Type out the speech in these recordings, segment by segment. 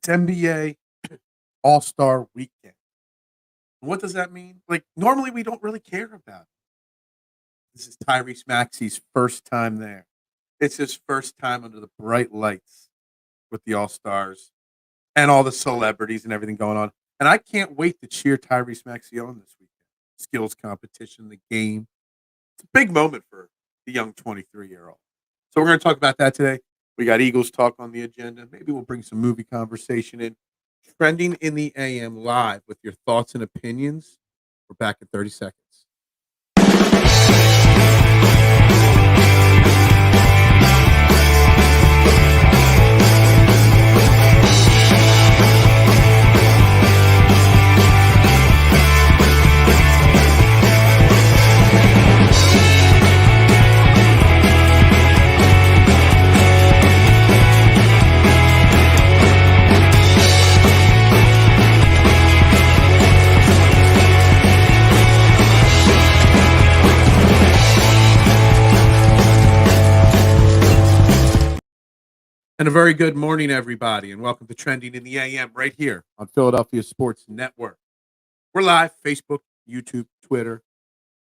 It's NBA All-Star Weekend. What does that mean? Like, normally we don't really care about it. This is Tyrese Maxey's first time there. It's his first time under the bright lights with the All-Stars and all the celebrities and everything going on. And I can't wait to cheer Tyrese Maxey on this weekend. Skills competition, the game. It's a big moment for the young 23-year-old. So we're going to talk about that today. We got Eagles talk on the agenda. Maybe we'll bring some movie conversation in. Trending in the AM live with your thoughts and opinions. We're back in 30 seconds. And a very good morning, everybody, and welcome to Trending in the AM right here on Philadelphia Sports Network. We're live, Facebook, YouTube, Twitter,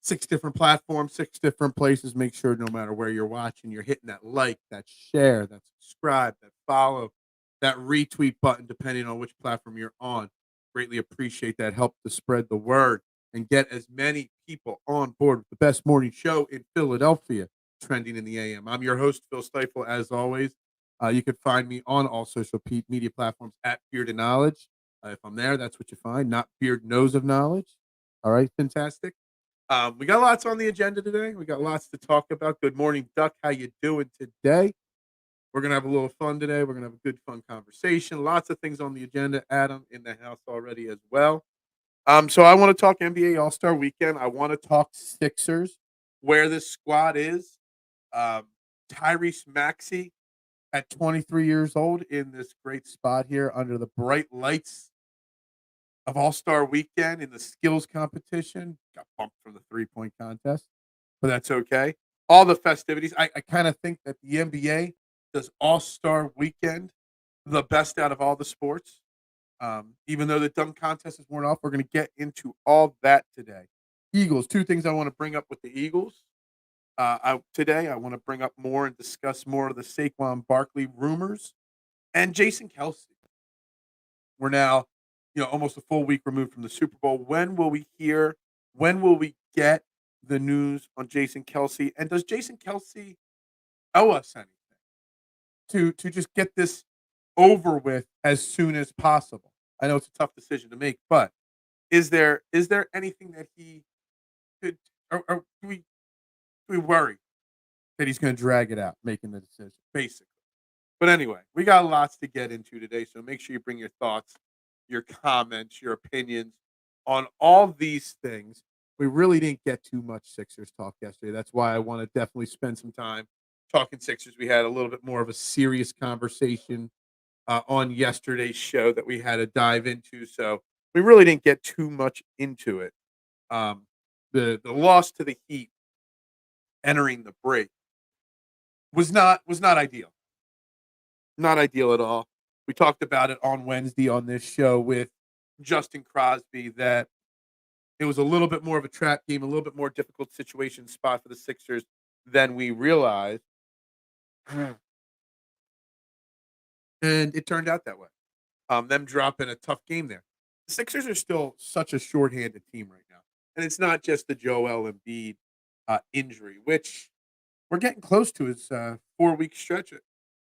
6 different platforms, 6 different places. Make sure no matter where you're watching, you're hitting that like, that share, that subscribe, that follow, that retweet button, depending on which platform you're on. Greatly appreciate that. Help to spread the word and get as many people on board with the best morning show in Philadelphia, Trending in the AM. I'm your host, Phil Stiefel, as always. You can find me on all social media platforms at Beard of Knowledge. If I'm there, that's what you find, not Beard Nose of Knowledge. All right, fantastic. We got lots on the agenda today. We got lots to talk about. Good morning, Duck. How you doing today? We're going to have a little fun today. We're going to have a good, fun conversation. Lots of things on the agenda. Adam in the house already as well. So I want to talk NBA All-Star Weekend. I want to talk Sixers, where this squad is. Tyrese Maxey at 23 years old in this great spot here under the bright lights of All-Star Weekend in the skills competition. Got bumped from the three-point contest, but that's okay. All the festivities. I kind of think that the NBA does All-Star Weekend the best out of all the sports. Even though the dunk contest is worn off, we're going to get into all that today. Eagles, 2 things I want to bring up with the Eagles. Today, I want to bring up more and discuss more of the Saquan Barkley rumors and Jason Kelce. We're now, almost a full week removed from the Super Bowl. When will we get the news on Jason Kelce? And does Jason Kelce owe us anything to just get this over with as soon as possible? I know it's a tough decision to make, but is there anything that he could, or do we worry that he's going to drag it out, making the decision, basically? But anyway, we got lots to get into today, so make sure you bring your thoughts, your comments, your opinions on all these things. We really didn't get too much Sixers talk yesterday. That's why I want to definitely spend some time talking Sixers. We had a little bit more of a serious conversation on yesterday's show that we had to dive into, so we really didn't get too much into it. The loss to the Heat entering the break was not ideal. Not ideal at all. We talked about it on Wednesday on this show with Justin Crosby that it was a little bit more of a trap game, a little bit more difficult situation spot for the Sixers than we realized. And it turned out that way. Them dropping a tough game there. The Sixers are still such a shorthanded team right now. And it's not just the Joel Embiid injury, which we're getting close to his 4-week stretch.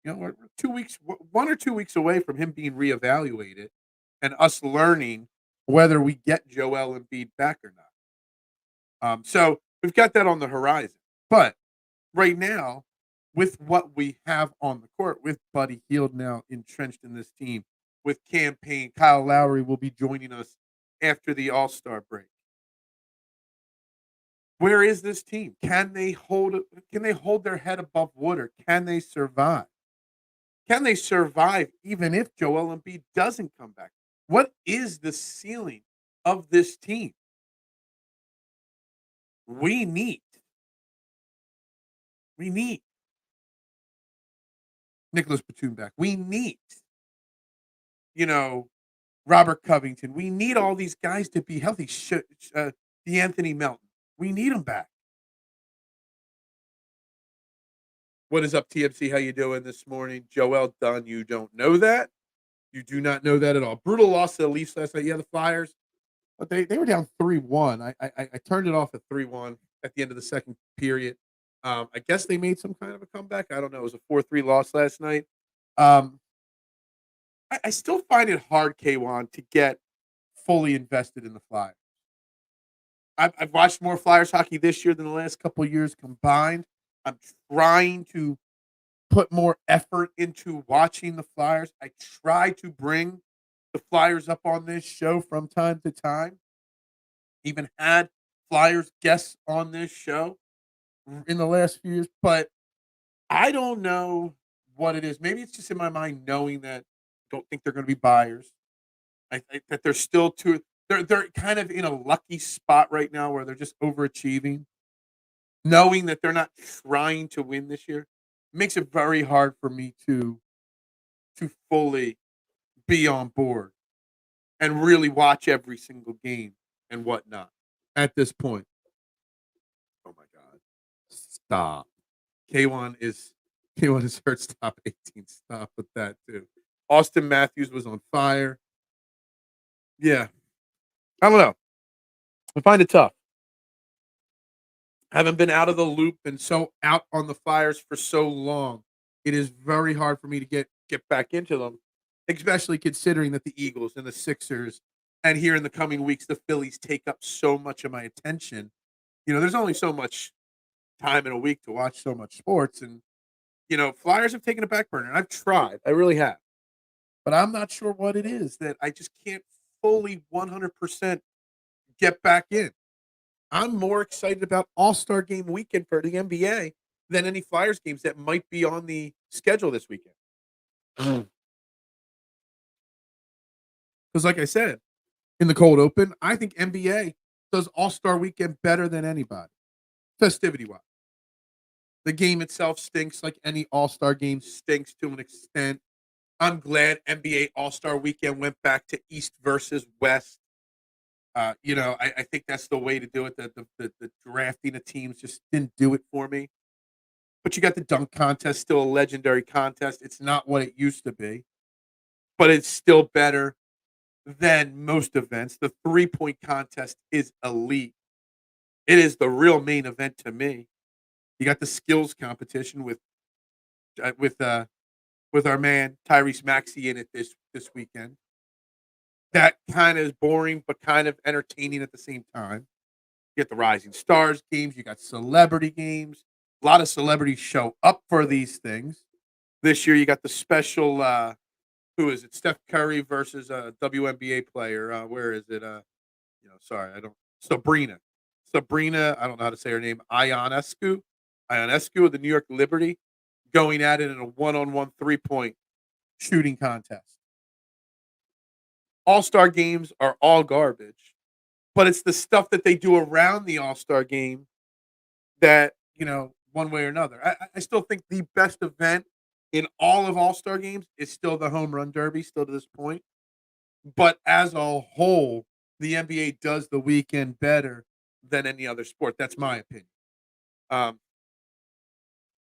We're 2 weeks, 1 or 2 weeks away from him being reevaluated and us learning whether we get Joel Embiid back or not. So we've got that on the horizon. But right now, with what we have on the court, with Buddy Hield now entrenched in this team, with Cam Payne, Kyle Lowry will be joining us after the All-Star break. Where is this team? Can they hold their head above water? Can they survive? Can they survive even if Joel Embiid doesn't come back? What is the ceiling of this team? We need Nicholas Batum back. We need you know, Robert Covington. We need all these guys to be healthy. D'Anthony Melton. We need them back. What is up, TMC? How you doing this morning? Joel Dunn, you don't know that. You do not know that at all. Brutal loss to the Leafs last night. Yeah, the Flyers, but they were down 3-1. I turned it off at 3-1 at the end of the second period. I guess they made some kind of a comeback. I don't know. It was a 4-3 loss last night. Um, I still find it hard, K1, to get fully invested in the Flyers. I've watched more Flyers hockey this year than the last couple of years combined. I'm trying to put more effort into watching the Flyers. I try to bring the Flyers up on this show from time to time. Even had Flyers guests on this show in the last few years, but I don't know what it is. Maybe it's just in my mind knowing that I don't think they're going to be buyers. I think that they're still too. They're kind of in a lucky spot right now where they're just overachieving, knowing that they're not trying to win this year makes it very hard for me to fully be on board and really watch every single game and whatnot at this point. Oh my God. Stop. K1 is hurt. Stop 18. Stop with that too. Austin Matthews was on fire. Yeah. I don't know. I find it tough. Haven't been out of the loop and so out on the Flyers for so long. It is very hard for me to get back into them, especially considering that the Eagles and the Sixers and here in the coming weeks the Phillies take up so much of my attention. There's only so much time in a week to watch so much sports, and Flyers have taken a back burner. I've tried. I really have. But I'm not sure what it is that I just can't fully 100% get back in. I'm more excited about All-Star Game weekend for the NBA than any Flyers games that might be on the schedule this weekend. Because like I said, in the cold open, I think NBA does All-Star weekend better than anybody, festivity-wise. The game itself stinks like any All-Star game stinks to an extent. I'm glad NBA All-Star weekend went back to East versus West. I think that's the way to do it. The drafting of teams just didn't do it for me. But you got the dunk contest, still a legendary contest. It's not what it used to be, but it's still better than most events. The 3-point contest is elite. It is the real main event to me. You got the skills competition with our man Tyrese Maxey in it this weekend. That kind of is boring, but kind of entertaining at the same time. You get the Rising Stars games. You got celebrity games. A lot of celebrities show up for these things. This year, you got the special, who is it? Steph Curry versus a WNBA player. Where is it? Sorry, I don't. Sabrina, I don't know how to say her name. Ionescu of the New York Liberty, going at it in a one-on-one 3-point shooting contest. All-Star games are all garbage, but it's the stuff that they do around the All-Star game that, one way or another. I still think the best event in all of All-Star games is still the Home Run Derby, still to this point. But as a whole, the NBA does the weekend better than any other sport. That's my opinion.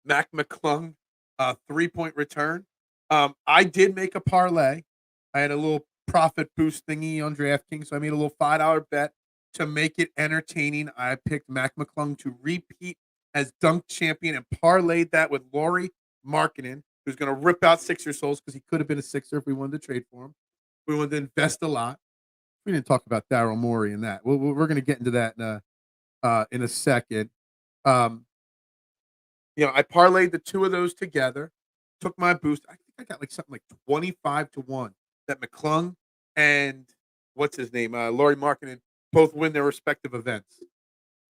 Mac McClung, 3-point return. I did make a parlay. I had a little profit boost thingy on DraftKings, so I made a little $5 bet to make it entertaining. I picked Mac McClung to repeat as dunk champion and parlayed that with Lauri Markkanen, who's going to rip out Sixer souls because he could have been a Sixer if we wanted to trade for him. We wanted to invest a lot. We didn't talk about Daryl Morey and that. We're going to get into that in a second. I parlayed the two of those together, took my boost. I think I got like something like 25-1 that McClung and what's his name, Lauri Markkanen, both win their respective events.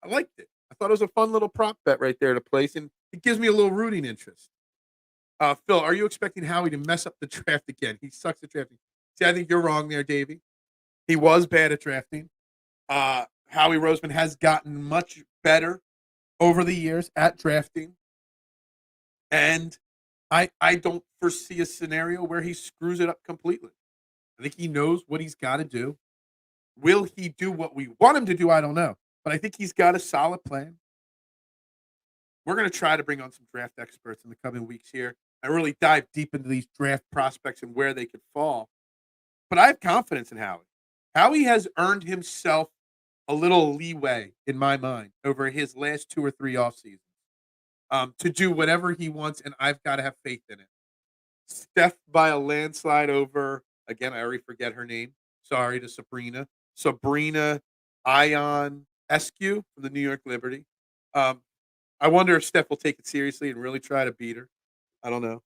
I liked it. I thought it was a fun little prop bet right there to place, and it gives me a little rooting interest. Phil, are you expecting Howie to mess up the draft again? He sucks at drafting. See, I think you're wrong there, Davey. He was bad at drafting. Howie Roseman has gotten much better over the years at drafting. And I don't foresee a scenario where he screws it up completely. I think he knows what he's got to do. Will he do what we want him to do? I don't know. But I think he's got a solid plan. We're going to try to bring on some draft experts in the coming weeks here and really dive deep into these draft prospects and where they could fall. But I have confidence in Howie. Howie has earned himself a little leeway, in my mind, over his last 2 or 3 off seasons to do whatever he wants, and I've got to have faith in it. Steph by a landslide over, again, I already forget her name. Sorry to Sabrina. Sabrina Ionescu from the New York Liberty. I wonder if Steph will take it seriously and really try to beat her. I don't know.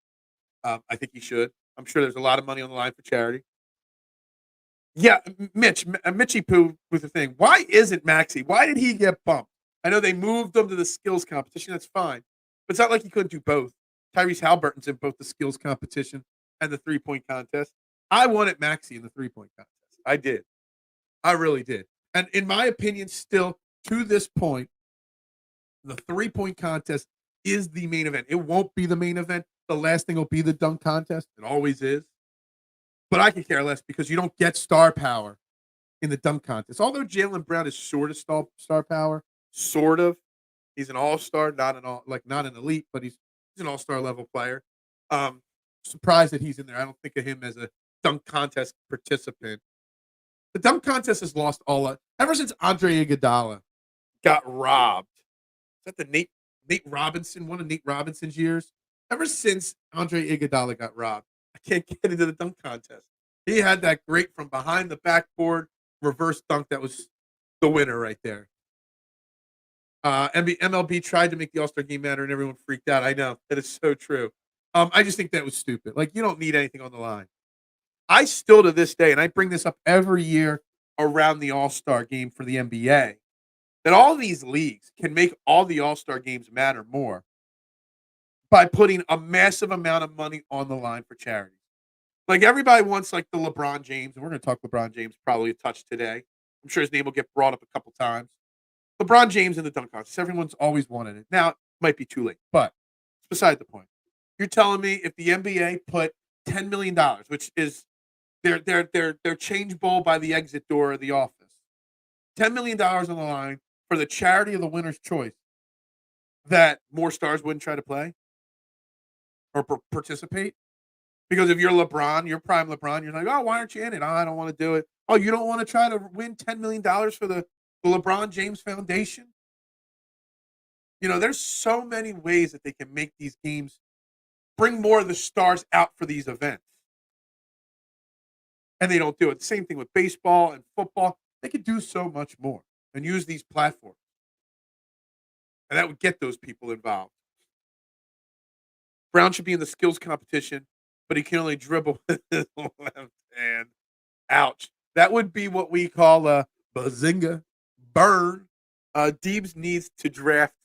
I think he should. I'm sure there's a lot of money on the line for charity. Yeah, Mitchie Poo was the thing. Why isn't Maxey? Why did he get bumped? I know they moved him to the skills competition. That's fine. But it's not like he couldn't do both. Tyrese Halliburton's in both the skills competition and the three-point contest. I wanted Maxey in the three-point contest. I did. I really did. And in my opinion, still to this point, the three-point contest is the main event. It won't be the main event. The last thing will be the dunk contest. It always is. But I can care less because you don't get star power in the dunk contest. Although Jalen Brown is sort of star power, sort of. He's an all-star, not an elite, but he's an all-star level player. Surprised that he's in there. I don't think of him as a dunk contest participant. The dunk contest has lost ever since Andre Iguodala got robbed. Is that the Nate Robinson, one of Nate Robinson's years? Ever since Andre Iguodala got robbed, I can't get into the dunk contest. He had that great from behind the backboard reverse dunk that was the winner right there. MLB tried to make the All-Star game matter and everyone freaked out. I know. That is so true. I just think that was stupid. Like, you don't need anything on the line. I still, to this day, and I bring this up every year around the All-Star game for the NBA, that all these leagues can make all the All-Star games matter more by putting a massive amount of money on the line for charity. Like, everybody wants, like, the LeBron James, and we're going to talk LeBron James probably a touch today. I'm sure his name will get brought up a couple times. LeBron James in the dunk contest. Everyone's always wanted it. Now, it might be too late, but it's beside the point. You're telling me if the NBA put $10 million, which is their change bowl by the exit door of the office, $10 million on the line for the charity of the winner's choice, that more stars wouldn't try to play or participate? Because if you're LeBron, you're prime LeBron, you're like, oh, why aren't you in it? Oh, I don't want to do it. Oh, you don't want to try to win $10 million for the LeBron James Foundation? You know, there's so many ways that they can make these games, bring more of the stars out for these events. And they don't do it. Same thing with baseball and football. They could do so much more and use these platforms. And that would get those people involved. Brown should be in the skills competition, but he can only dribble with his left hand. Ouch. That would be what we call a bazinga burn. Deebs needs to draft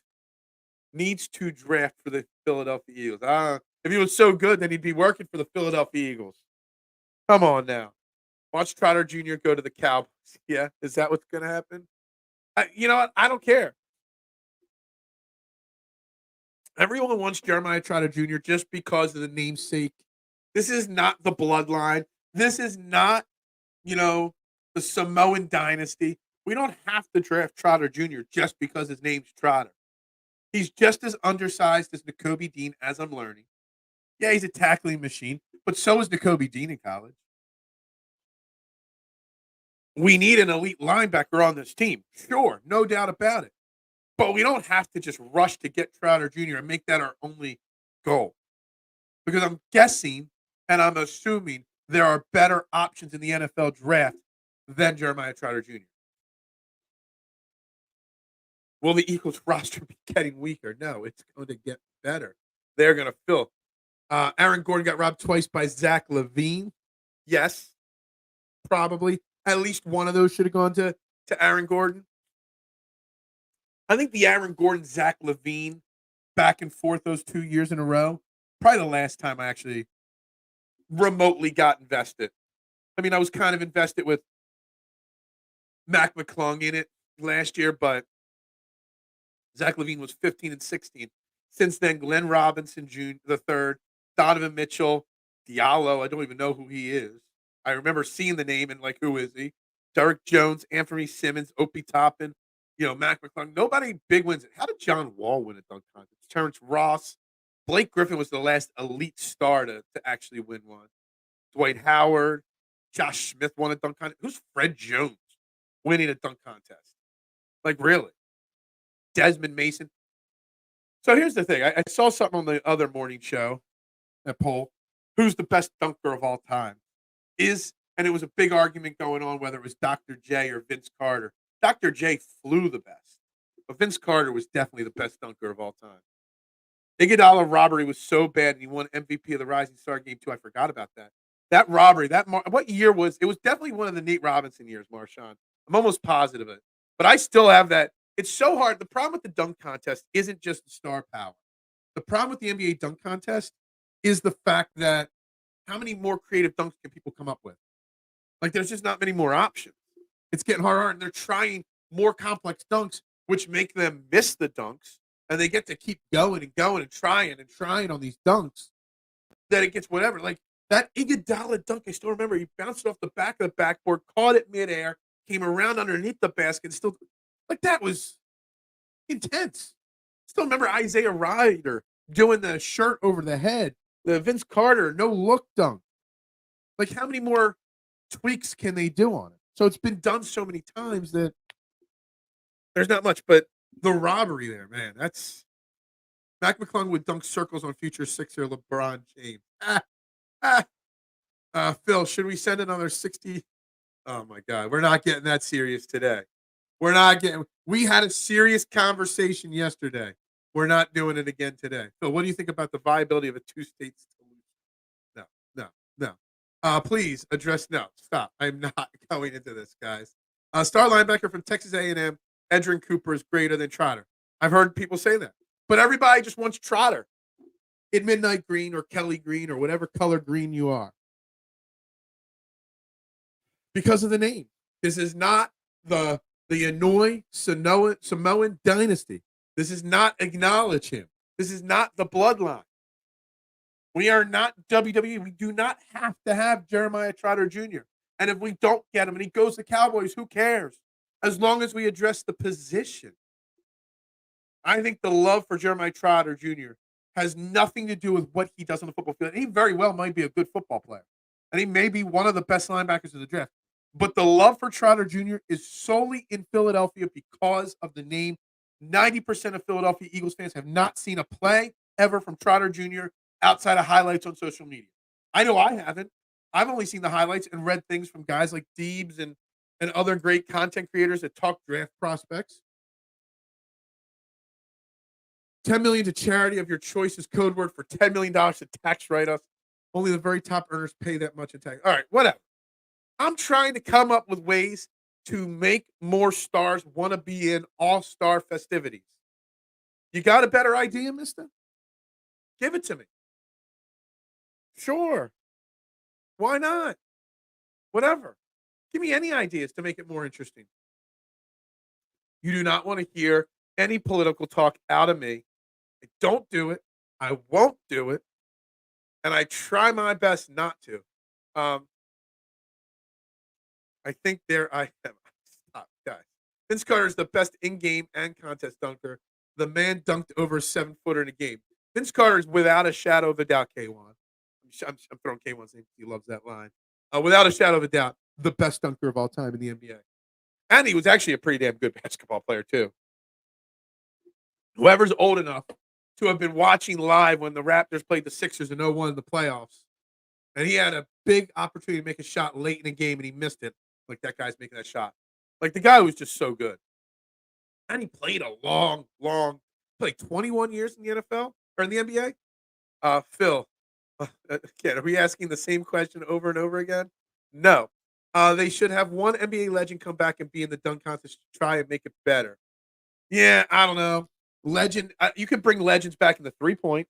for the Philadelphia Eagles. If he was so good, then he'd be working for the Philadelphia Eagles. Come on now. Watch Trotter Jr. go to the Cowboys. Yeah, is that what's going to happen? You know what? I don't care. Everyone wants Jeremiah Trotter Jr. just because of the namesake. This is not the bloodline. This is not, the Samoan dynasty. We don't have to draft Trotter Jr. just because his name's Trotter. He's just as undersized as Nakobe Dean, as I'm learning. Yeah, he's a tackling machine, but so is Nakobe Dean in college. We need an elite linebacker on this team. Sure, no doubt about it. But we don't have to just rush to get Trotter Jr. and make that our only goal. Because I'm guessing and I'm assuming there are better options in the NFL draft than Jeremiah Trotter Jr. Will the Eagles roster be getting weaker? No, it's going to get better. They're going to fill. Aaron Gordon got robbed twice by Zach LaVine. Yes, probably. At least one of those should have gone to Aaron Gordon. I think the Aaron Gordon, Zach LaVine back and forth those 2 years in a row, probably the last time I actually remotely got invested. I mean, I was kind of invested with Mac McClung in it last year, but Zach LaVine was 15 and 16. Since then, Glenn Robinson Jr. the third, Donovan Mitchell, Diallo. I don't even know who he is. I remember seeing the name and like, who is he? Derek Jones, Anthony Simmons, Opie Toppin, Mac McClung. Nobody big wins it. How did John Wall win a dunk contest? Terrence Ross, Blake Griffin was the last elite star to actually win one. Dwight Howard, Josh Smith won a dunk contest. Who's Fred Jones winning a dunk contest? Like, really? Desmond Mason. So here's the thing. I saw something on the other morning show, that poll. Who's the best dunker of all time? And it was a big argument going on whether it was Dr. J or Vince Carter. Dr. J flew the best, but Vince Carter was definitely the best dunker of all time. Iguodala robbery was so bad, and he won MVP of the Rising Star Game 2. I forgot about that. That robbery, what year was it? Was definitely one of the Nate Robinson years, Marshawn. I'm almost positive of it. But I still have that. It's so hard. The problem with the dunk contest isn't just the star power. The problem with the NBA dunk contest is the fact that how many more creative dunks can people come up with? Like, there's just not many more options. It's getting harder, and they're trying more complex dunks, which make them miss the dunks, and they get to keep going and going and trying on these dunks. That it gets whatever. Like, that Iguodala dunk, I still remember. He bounced it off the back of the backboard, caught it midair, came around underneath the basket, and still, like, that was intense. Still remember Isaiah Ryder doing the shirt over the head, the Vince Carter no-look dunk. Like, how many more tweaks can they do on it? So it's been done so many times that there's not much. But the robbery there, man, that's Mac McClung would dunk circles on future Sixer LeBron James. Phil, should we send another 60? Oh my God, we're not getting that serious today. We had a serious conversation yesterday. We're not doing it again today. Phil, what do you think about the viability of a two-state solution? No. Please address, no, stop. I'm not going into this, guys. Star linebacker from Texas A&M, Edrin Cooper is greater than Trotter. I've heard people say that. But everybody just wants Trotter in midnight green or Kelly green or whatever color green you are. Because of the name. This is not the Hanoi Samoan dynasty. This is not acknowledge him. This is not the bloodline. We are not WWE. We do not have to have Jeremiah Trotter Jr. And if we don't get him and he goes to Cowboys, who cares? As long as we address the position. I think the love for Jeremiah Trotter Jr. has nothing to do with what he does on the football field. He very well might be a good football player. And he may be one of the best linebackers of the draft. But the love for Trotter Jr. is solely in Philadelphia because of the name. 90% of Philadelphia Eagles fans have not seen a play ever from Trotter Jr. outside of highlights on social media. I know I haven't. I've only seen the highlights and read things from guys like Deebs and other great content creators that talk draft prospects. $10 million to charity of your choice is code word for $10 million to tax write-offs. Only the very top earners pay that much in tax. All right, whatever. I'm trying to come up with ways to make more stars want to be in all-star festivities. You got a better idea, mister? Give it to me. Sure. Why not? Whatever. Give me any ideas to make it more interesting. You do not want to hear any political talk out of me. I don't do it. I won't do it. And I try my best not to. I think I am. Stop, guys. Vince Carter is the best in-game and contest dunker. The man dunked over a 7-footer in a game. Vince Carter is without a shadow of a doubt, K1. I'm throwing K1's name. He loves that line. Without a shadow of a doubt, the best dunker of all time in the NBA. And he was actually a pretty damn good basketball player, too. Whoever's old enough to have been watching live when the Raptors played the Sixers in 01 in the playoffs, and he had a big opportunity to make a shot late in the game, and he missed it. Like, that guy's making that shot. Like, the guy was just so good. And he played a played 21 years in the NFL or in the NBA. Phil, again, are we asking the same question over and over again? No. They should have one NBA legend come back and be in the dunk contest to try and make it better. Yeah, I don't know. Legend, you could bring legends back in the 3-point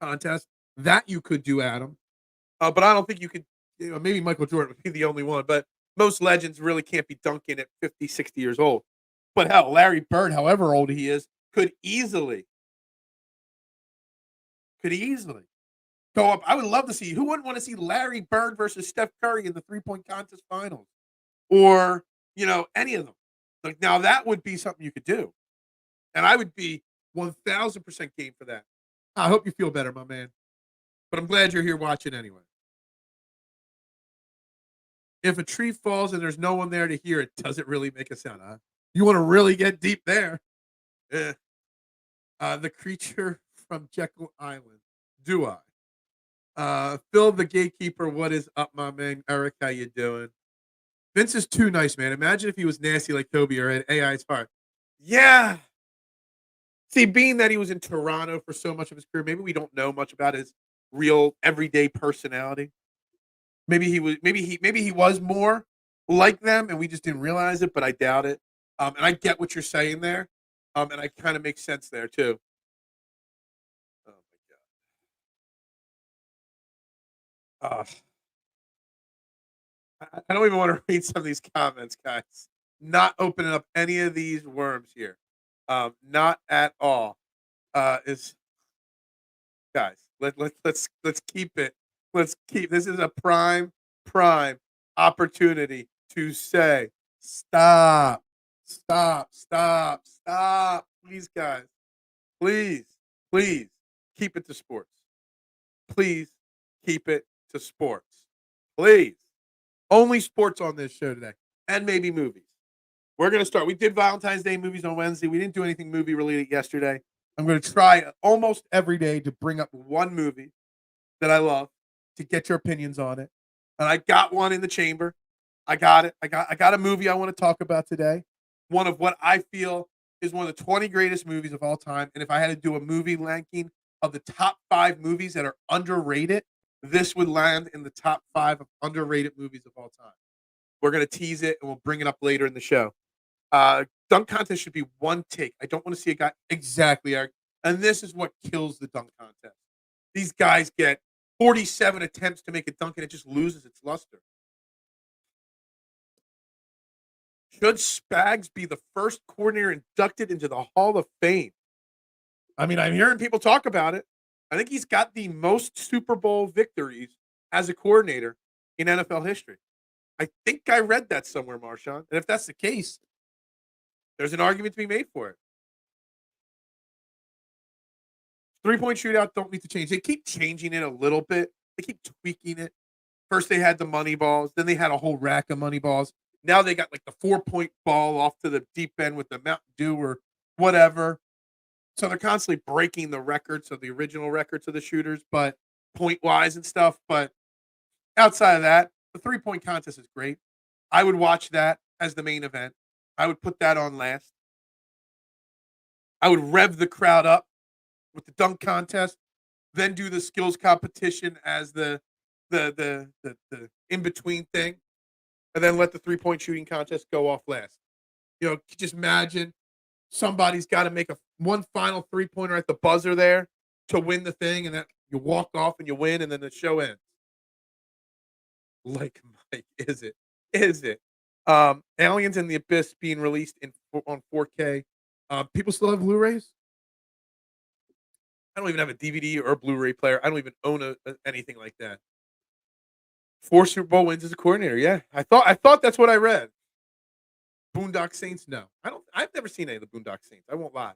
contest. That you could do, Adam. But I don't think you could. Maybe Michael Jordan would be the only one, but most legends really can't be dunking at 50, 60 years old. But hell, Larry Bird, however old he is, could easily go up. I would love to see, who wouldn't want to see Larry Bird versus Steph Curry in the 3-point contest finals, or any of them. Like, now that would be something you could do, and I would be 1,000% game for that. I hope you feel better, my man. But I'm glad you're here watching anyway. If a tree falls and there's no one there to hear it, does it really make a sound? Huh? You want to really get deep there? Eh. The creature from Jekyll Island. Do I? Phil the gatekeeper, what is up, my man? Eric, how you doing? Vince is too nice, man. Imagine if he was nasty like Kobe or had AI's heart. Yeah. See, being that he was in Toronto for so much of his career, maybe we don't know much about his real everyday personality. Maybe he was more like them and we just didn't realize it, but I doubt it. And I get what you're saying there. And I kind of makes sense there too. Oh my god. I don't even want to read some of these comments, guys. Not opening up any of these worms here. Not at all. Is Guys, let's keep it. Let's keep this is a prime opportunity to say stop. Please, guys. Please keep it to sports. Please keep it to sports. Please. Only sports on this show today, and maybe movies. We're going to start. We did Valentine's Day movies on Wednesday. We didn't do anything movie related yesterday. I'm going to try almost every day to bring up one movie that I love to get your opinions on it. And I got one in the chamber. I got it. I got a movie I want to talk about today. One of what I feel is one of the 20 greatest movies of all time. And if I had to do a movie ranking of the top 5 movies that are underrated, this would land in the top 5 of underrated movies of all time. We're going to tease it and we'll bring it up later in the show. Dunk contest should be one take. I don't want to see a guy exactly, Eric. And this is what kills the dunk contest. These guys get 47 attempts to make a dunk and it just loses its luster. Should Spags be the first coordinator inducted into the Hall of Fame? I mean, I'm hearing people talk about it. I think he's got the most Super Bowl victories as a coordinator in NFL history. I think I read that somewhere, Marshawn. And if that's the case, there's an argument to be made for it. 3-point shootout don't need to change. They keep changing it a little bit. They keep tweaking it. First they had the money balls. Then they had a whole rack of money balls. Now they got like the 4-point ball off to the deep end with the Mountain Dew or whatever. So they're constantly breaking the records of the original records of the shooters, but point-wise and stuff. But outside of that, the 3-point contest is great. I would watch that as the main event. I would put that on last. I would rev the crowd up with the dunk contest, then do the skills competition as the in-between thing, and then let the 3-point shooting contest go off last. Just imagine somebody's got to make one final 3-pointer at the buzzer there to win the thing, and then you walk off and you win, and then the show ends. Like, Mike, is it? Aliens in the Abyss being released on 4K. People still have Blu-rays? I don't even have a DVD or a Blu-ray player. I don't even own anything like that. 4 Super Bowl wins as a coordinator. Yeah, I thought that's what I read. Boondock Saints? No, I don't. I've never seen any of the Boondock Saints. I won't lie.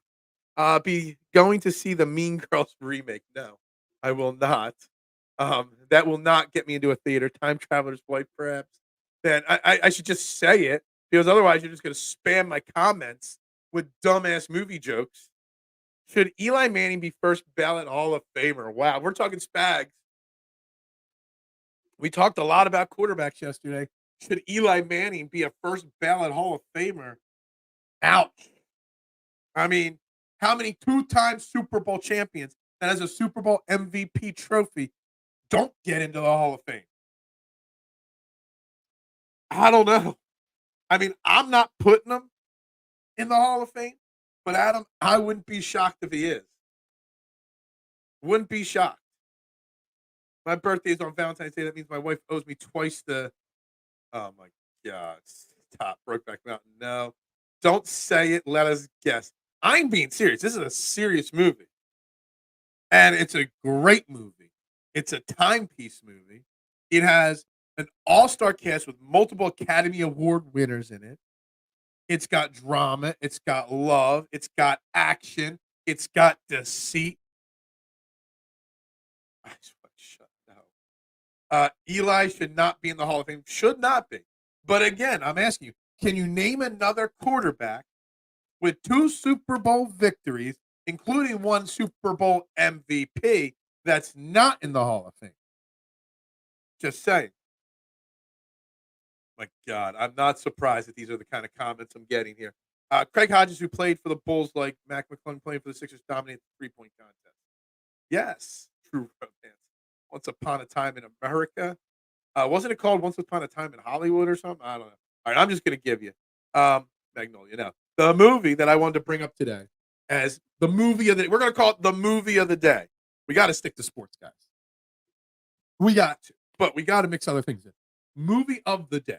Be going to see the Mean Girls remake? No, I will not. That will not get me into a theater. Time Traveler's Wife, perhaps. Then I should just say it, because otherwise you're just going to spam my comments with dumbass movie jokes. Should Eli Manning be first ballot Hall of Famer? Wow, we're talking Spags. We talked a lot about quarterbacks yesterday. Should Eli Manning be a first ballot Hall of Famer? Ouch. I mean, how many 2-time Super Bowl champions that has a Super Bowl MVP trophy don't get into the Hall of Fame? I don't know. I mean, I'm not putting him in the Hall of Fame, but Adam, I wouldn't be shocked if he is. Wouldn't be shocked. My birthday is on Valentine's Day. That means my wife owes me twice the. Oh my God! Stop, Brokeback Mountain. No, don't say it. Let us guess. I'm being serious. This is a serious movie, and it's a great movie. It's a timepiece movie. It has an all-star cast with multiple Academy Award winners in it. It's got drama, it's got love, it's got action, it's got deceit. I swear, shut no. Eli should not be in the Hall of Fame. Should not be. But again, I'm asking you, can you name another quarterback with 2 Super Bowl victories, including 1 Super Bowl MVP, that's not in the Hall of Fame? Just saying. My God, I'm not surprised that these are the kind of comments I'm getting here. Craig Hodges, who played for the Bulls like Mac McClung playing for the Sixers, dominated the three-point contest. Yes, true romance. Once Upon a Time in America. Wasn't it called Once Upon a Time in Hollywood or something? I don't know. All right, I'm just going to give you Magnolia. Now, the movie that I wanted to bring up today as the movie of the we're going to call it the movie of the day. We got to stick to sports, guys. We got to, but we got to mix other things in. Movie of the day.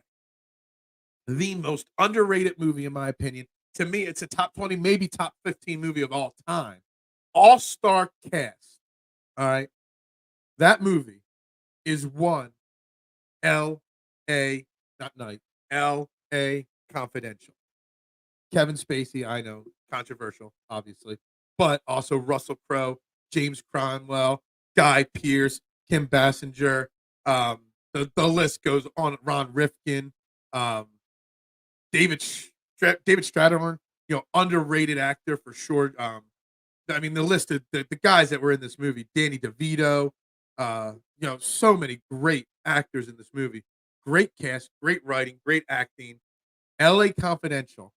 The most underrated movie, in my opinion. To me, it's a top 20, maybe top 15 movie of all time. All-star cast. All right. That movie is one L.A. not Night. L.A. Confidential. Kevin Spacey, I know, controversial, obviously, but also Russell Crowe, James Cromwell, Guy Pearce, Kim Basinger. The list goes on. Ron Rifkin, David Strathairn, underrated actor for sure. I mean, the list of the guys that were in this movie, Danny DeVito, so many great actors in this movie. Great cast, great writing, great acting. L.A. Confidential,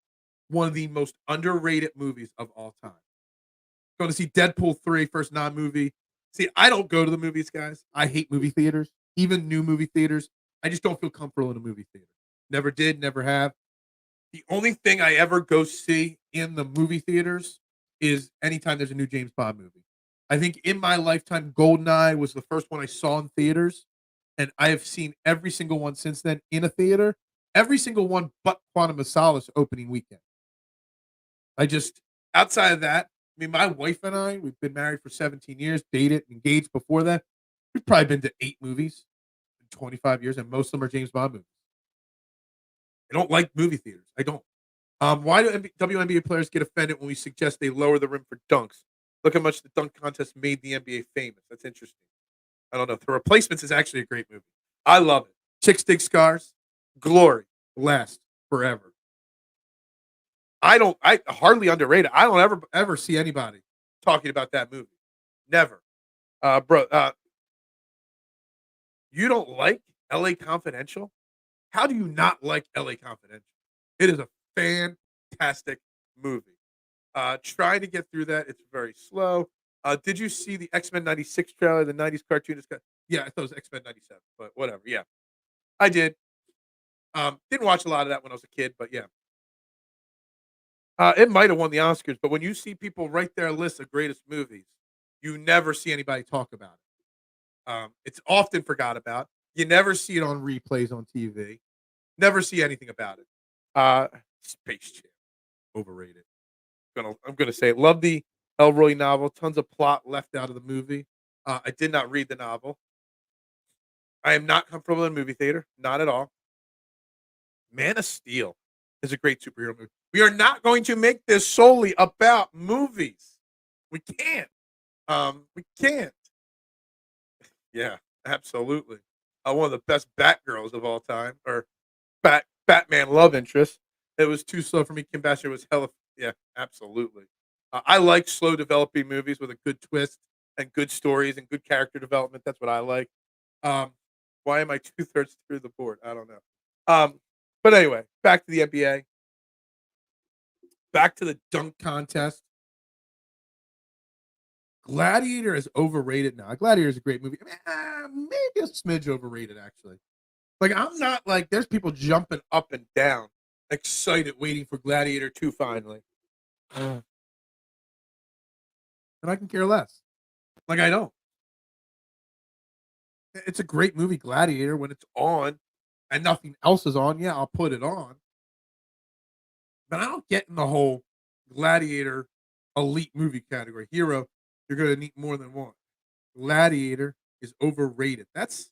one of the most underrated movies of all time. Going to see Deadpool 3, first non-movie. See, I don't go to the movies, guys. I hate movie theaters, even new movie theaters. I just don't feel comfortable in a movie theater. Never did, never have. The only thing I ever go see in the movie theaters is anytime there's a new James Bond movie. I think in my lifetime, GoldenEye was the first one I saw in theaters, and I have seen every single one since then in a theater. Every single one but Quantum of Solace opening weekend. Outside of that, I mean, my wife and I, we've been married for 17 years, dated, engaged before that. We've probably been to 8 movies in 25 years, and most of them are James Bond movies. I don't like movie theaters. I don't. Why do WNBA players get offended when we suggest they lower the rim for dunks? Look how much the dunk contest made the NBA famous. That's interesting. I don't know. The Replacements is actually a great movie. I love it. Chicks Dig Scars, Glory, last forever. I hardly underrated. I don't ever see anybody talking about that movie. Never. You don't like LA Confidential? How do you not like LA Confidential? It is a fantastic movie. Try to get through that. It's very slow. Did you see the X-Men 96 trailer, the 90s cartoon? Yeah, I thought it was X-Men 97, but whatever. Yeah, I did. Didn't watch a lot of that when I was a kid, but yeah. It might have won the Oscars, but when you see people write their list of greatest movies, you never see anybody talk about it. It's often forgot about. You never see it on replays on TV. Never see anything about it. Space Jam, overrated. I'm gonna say it. Love the Elroy novel. Tons of plot left out of the movie. I did not read the novel. I am not comfortable in a movie theater. Not at all. Man of Steel is a great superhero movie. We are not going to make this solely about movies. We can't. We can't. Yeah, absolutely. One of the best Batgirls of all time, or Batman love interest. It was too slow for me. Kim Basinger was hella. Yeah, absolutely. I like slow developing movies with a good twist and good stories and good character development. That's what I like. Why am I 2/3 through the board? I don't know. But anyway, back to the NBA. Back to the dunk contest. Gladiator is overrated now. Gladiator is a great movie. Maybe a smidge overrated, actually. Like, I'm not like, there's people jumping up and down, excited, waiting for Gladiator 2 finally. And I can care less. Like, I don't. It's a great movie, Gladiator, when it's on and nothing else is on. Yeah, I'll put it on. But I don't get in the whole Gladiator elite movie category. Hero, you're going to need more than one. Gladiator, is overrated. That's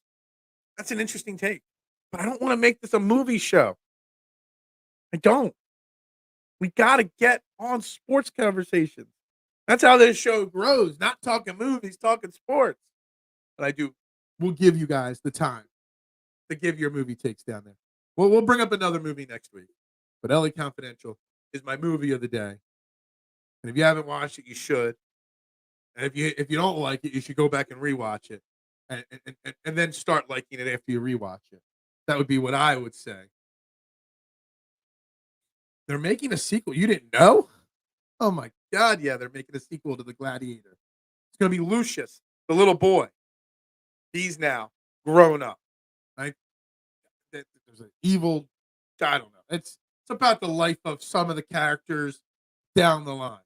an interesting take. But I don't want to make this a movie show. I don't. We got to get on sports conversations. That's how this show grows. Not talking movies, talking sports. But we'll give you guys the time to give your movie takes down there. We'll bring up another movie next week. But LA Confidential is my movie of the day. And if you haven't watched it, you should. And if you don't like it, you should go back and rewatch it. And then start liking it after you rewatch it. That would be what I would say. They're making a sequel. You didn't know? Oh my God, yeah, they're making a sequel to The Gladiator. It's going to be Lucius, the little boy. He's now grown up. Right? There's an evil, I don't know. It's about the life of some of the characters down the line.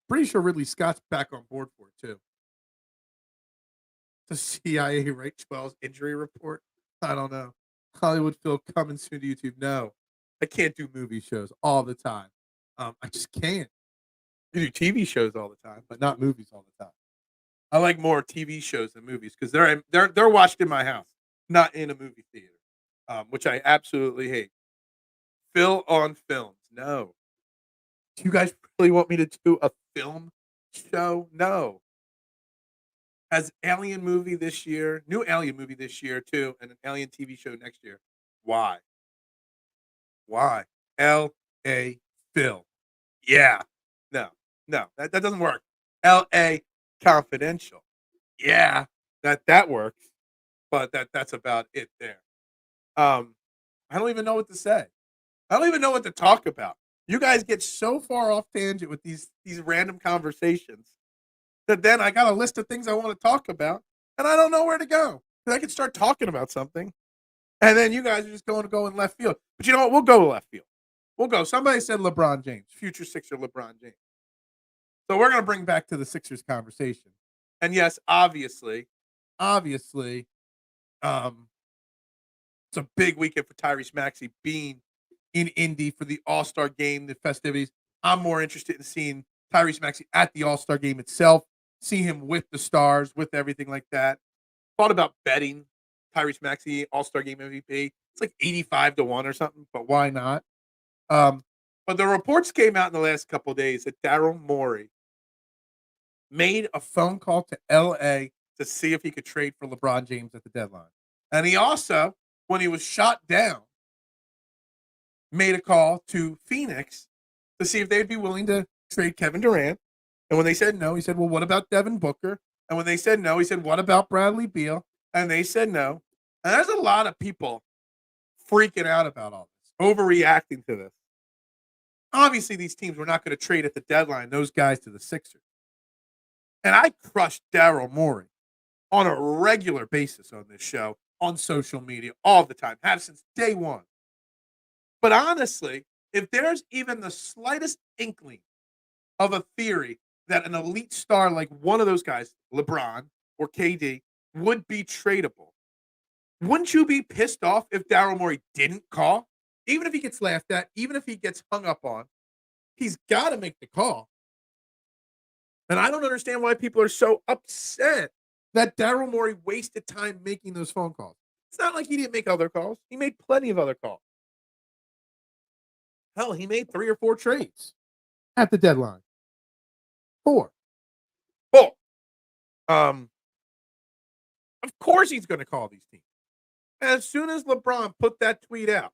Pretty sure Ridley Scott's back on board for it, too. The CIA Rich Wells injury report? I don't know. Hollywood Phil coming soon to YouTube. No, I can't do movie shows all the time. I just can't. I do TV shows all the time, but not movies all the time. I like more TV shows than movies because they're watched in my house, not in a movie theater, which I absolutely hate. Phil on films. No. Do you guys really want me to do a film show? No. Has Alien movie this year, new Alien movie this year too, and an Alien TV show next year. Why? L.A. Phil. Yeah. No, that doesn't work. L.A. Confidential. Yeah, that works, but that's about it there. I don't even know what to say. I don't even know what to talk about. You guys get so far off tangent with these random conversations that then I got a list of things I want to talk about, and I don't know where to go. I can start talking about something, and then you guys are just going to go in left field. But you know what? We'll go left field. We'll go. Somebody said LeBron James, future Sixer LeBron James. So we're going to bring back to the Sixers conversation. And yes, obviously, it's a big weekend for Tyrese Maxey being in Indy for the All-Star game, the festivities. I'm more interested in seeing Tyrese Maxey at the All-Star game itself, see him with the stars, with everything like that. Thought about betting Tyrese Maxey All-Star game MVP. It's like 85-1 or something, but why not? But the reports came out in the last couple of days that Daryl Morey made a phone call to LA to see if he could trade for LeBron James at the deadline. And he also, when he was shot down, made a call to Phoenix to see if they'd be willing to trade Kevin Durant. And when they said no, he said, well, what about Devin Booker? And when they said no, he said, what about Bradley Beal? And they said no. And there's a lot of people freaking out about all this, overreacting to this. Obviously, these teams were not going to trade at the deadline those guys to the Sixers. And I crushed Daryl Morey on a regular basis on this show, on social media, all the time, have since day one. But honestly, if there's even the slightest inkling of a theory that an elite star like one of those guys, LeBron or KD, would be tradable, wouldn't you be pissed off if Daryl Morey didn't call? Even if he gets laughed at, even if he gets hung up on, he's got to make the call. And I don't understand why people are so upset that Daryl Morey wasted time making those phone calls. It's not like he didn't make other calls. He made plenty of other calls. Hell, he made 3 or 4 trades at the deadline. 4. Of course he's going to call these teams. As soon as LeBron put that tweet out,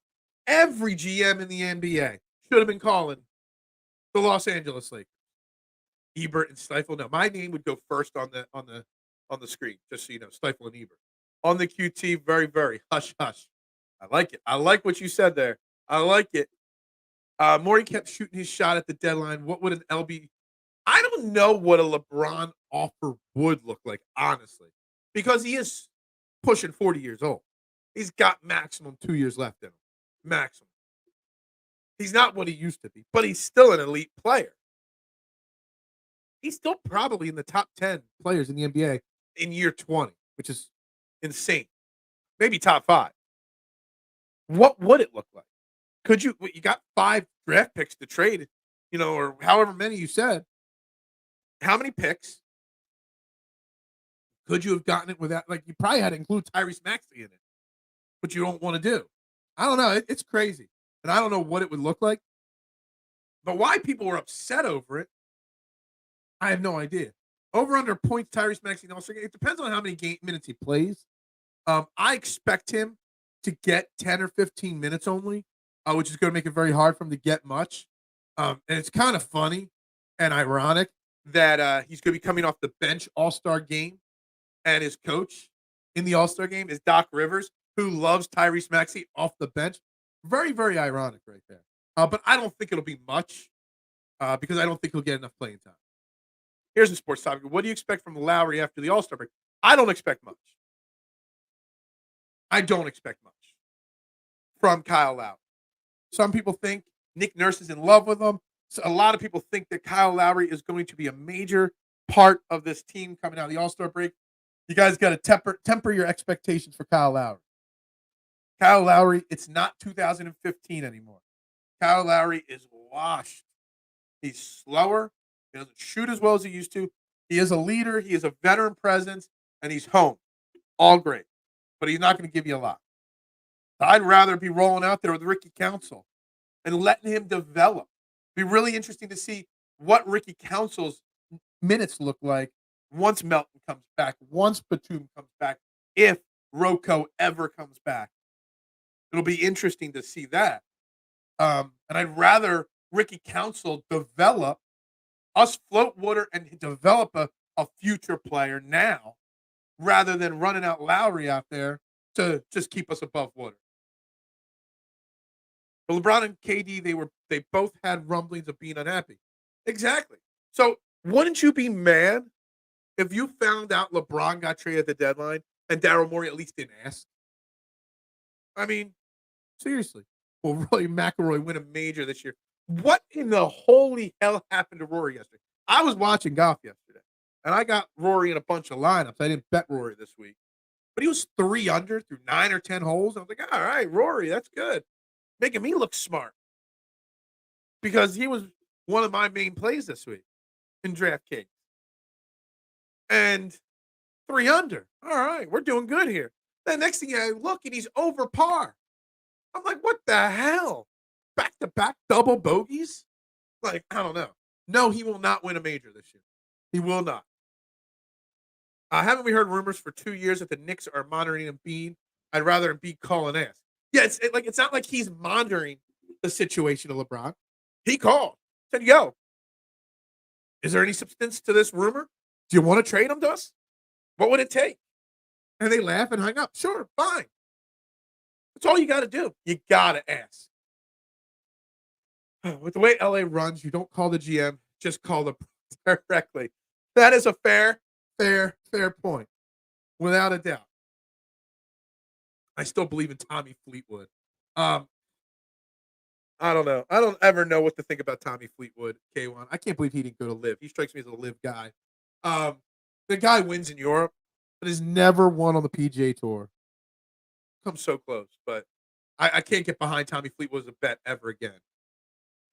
every GM in the NBA should have been calling the Los Angeles Lakers. Ebert and Stiefel. No, my name would go first on the screen, just so you know, Stiefel and Ebert. On the QT, very, very hush, hush. I like it. I like what you said there. I like it. Morey kept shooting his shot at the deadline. What would an LB? I don't know what a LeBron offer would look like, honestly, because he is pushing 40 years old. He's got maximum 2 years left in him. Maximum. He's not what he used to be, but he's still an elite player. He's still probably in the top 10 players in the NBA in year 20, which is insane. Maybe top 5. What would it look like? Could you got 5 draft picks to trade, or however many you said. How many picks Could you have gotten it without, like, you probably had to include Tyrese Maxey in it, but you don't want to do. I don't know. It's crazy. And I don't know what it would look like. But why people were upset over it, I have no idea. Over under points, Tyrese Maxey, and also it depends on how many minutes he plays. I expect him to get 10 or 15 minutes only, which is going to make it very hard for him to get much. And it's kind of funny and ironic that he's going to be coming off the bench All-Star game, and his coach in the All-Star game is Doc Rivers, who loves Tyrese Maxey off the bench. Very, very ironic right there. But I don't think it'll be much because I don't think he'll get enough playing time. Here's a sports topic. What do you expect from Lowry after the All-Star break? I don't expect much. I don't expect much from Kyle Lowry. Some people think Nick Nurse is in love with him. So a lot of people think that Kyle Lowry is going to be a major part of this team coming out of the All-Star break. You guys got to temper your expectations for Kyle Lowry. Kyle Lowry, it's not 2015 anymore. Kyle Lowry is washed. He's slower. He doesn't shoot as well as he used to. He is a leader. He is a veteran presence, and he's home. All great. But he's not going to give you a lot. I'd rather be rolling out there with Ricky Council and letting him develop. It'd be really interesting to see what Ricky Council's minutes look like once Melton comes back, once Batum comes back, if Rocco ever comes back. It'll be interesting to see that. And I'd rather Ricky Council develop us, float water, and develop a future player now rather than running out Lowry out there to just keep us above water. But LeBron and KD, they both had rumblings of being unhappy. Exactly. So wouldn't you be mad if you found out LeBron got traded at the deadline and Daryl Morey at least didn't ask? I mean, seriously. Will Rory McIlroy win a major this year? What in the holy hell happened to Rory yesterday? I was watching golf yesterday, and I got Rory in a bunch of lineups. I didn't bet Rory this week. But he was 3 under through 9 or 10 holes. I was like, all right, Rory, that's good. Making me look smart. Because he was one of my main plays this week in DraftKings. And 3 under. All right, we're doing good here. Then next thing I look, and he's over par. I'm like, what the hell? Back-to-back double bogeys? Like, I don't know. No, he will not win a major this year. He will not. Haven't we heard rumors for 2 years that the Knicks are monitoring Embiid? I'd rather Embiid call and ask. Yeah, it's not like he's monitoring the situation of LeBron. He called. Said, yo, is there any substance to this rumor? Do you want to trade him to us? What would it take? And they laugh and hang up. Sure, fine. That's all you got to do. You got to ask. With the way LA runs, you don't call the GM, just call the directly. That is a fair point. Without a doubt. I still believe in Tommy Fleetwood. I don't know. I don't ever know what to think about Tommy Fleetwood, K1. I can't believe he didn't go to live. He strikes me as a live guy. The guy wins in Europe, but has never won on the PGA Tour. Come so close, but I can't get behind Tommy Fleetwood as a bet ever again.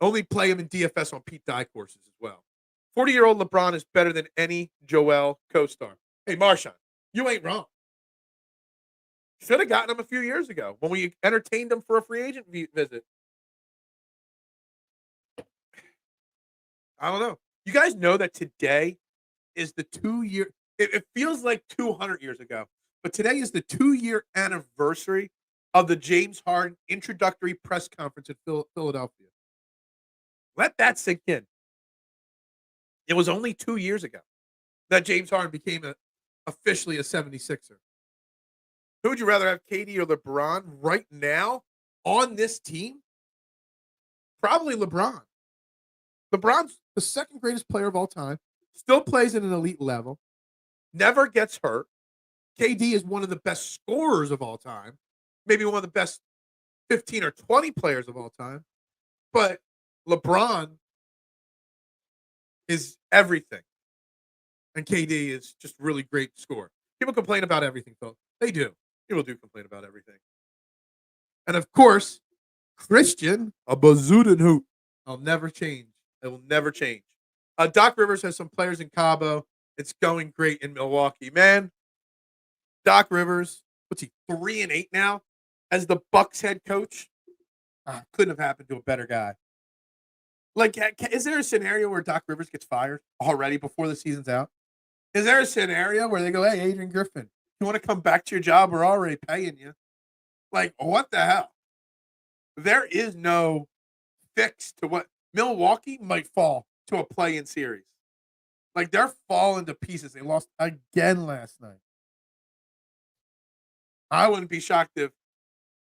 Only play him in DFS on Pete Dye courses as well. 40-year-old LeBron is better than any Joel co-star. Hey, Marshawn, you ain't wrong. Should have gotten him a few years ago when we entertained him for a free agent visit. I don't know. You guys know that today is the 2-year. It feels like 200 years ago, but today is the 2-year anniversary of the James Harden introductory press conference in Philadelphia. Let that sink in. It was only 2 years ago that James Harden became officially a 76er. Who would you rather have, KD or LeBron right now on this team? Probably LeBron. LeBron's the second greatest player of all time, still plays at an elite level, never gets hurt. KD is one of the best scorers of all time, maybe one of the best 15 or 20 players of all time. But LeBron is everything. And KD is just really great scorer. People complain about everything, Phil. They do. People do complain about everything. And of course, Christian, a bazootin' hoop. I'll never change. It will never change. Doc Rivers has some players in Cabo. It's going great in Milwaukee. Man, Doc Rivers, what's he, 3-8 now as the Bucks head coach? Couldn't have happened to a better guy. Like, is there a scenario where Doc Rivers gets fired already before the season's out? Is there a scenario where they go, hey, Adrian Griffin, you want to come back to your job? We're already paying you. Like, what the hell? There is no fix to what Milwaukee might fall to a play-in series. Like, they're falling to pieces. They lost again last night. I wouldn't be shocked if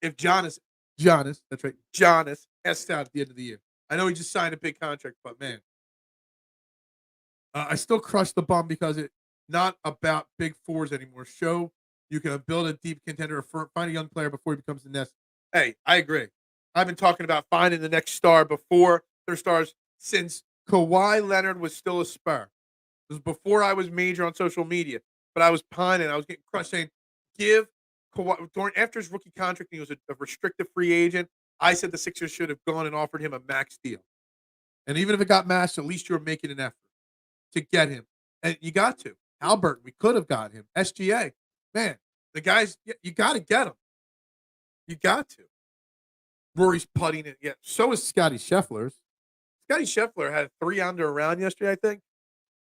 Giannis, that's right, Giannis S out at the end of the year. I know he just signed a big contract, but man, I still crush the bum because it's not about big fours anymore. Show you can build a deep contender or find a young player before he becomes the nest. Hey, I agree. I've been talking about finding the next star before they're stars since Kawhi Leonard was still a Spur. It was before I was major on social media, but I was pining. I was getting crushed saying, give Kawhi, after his rookie contract, he was a restricted free agent. I said the Sixers should have gone and offered him a max deal. And even if it got matched, at least you were making an effort to get him. And you got to. Albert, we could have got him. SGA. Man, the guys, you got to get him. You got to. Rory's putting it. Yeah, so is Scotty Scheffler's. Scotty Scheffler had 3 under around yesterday, I think.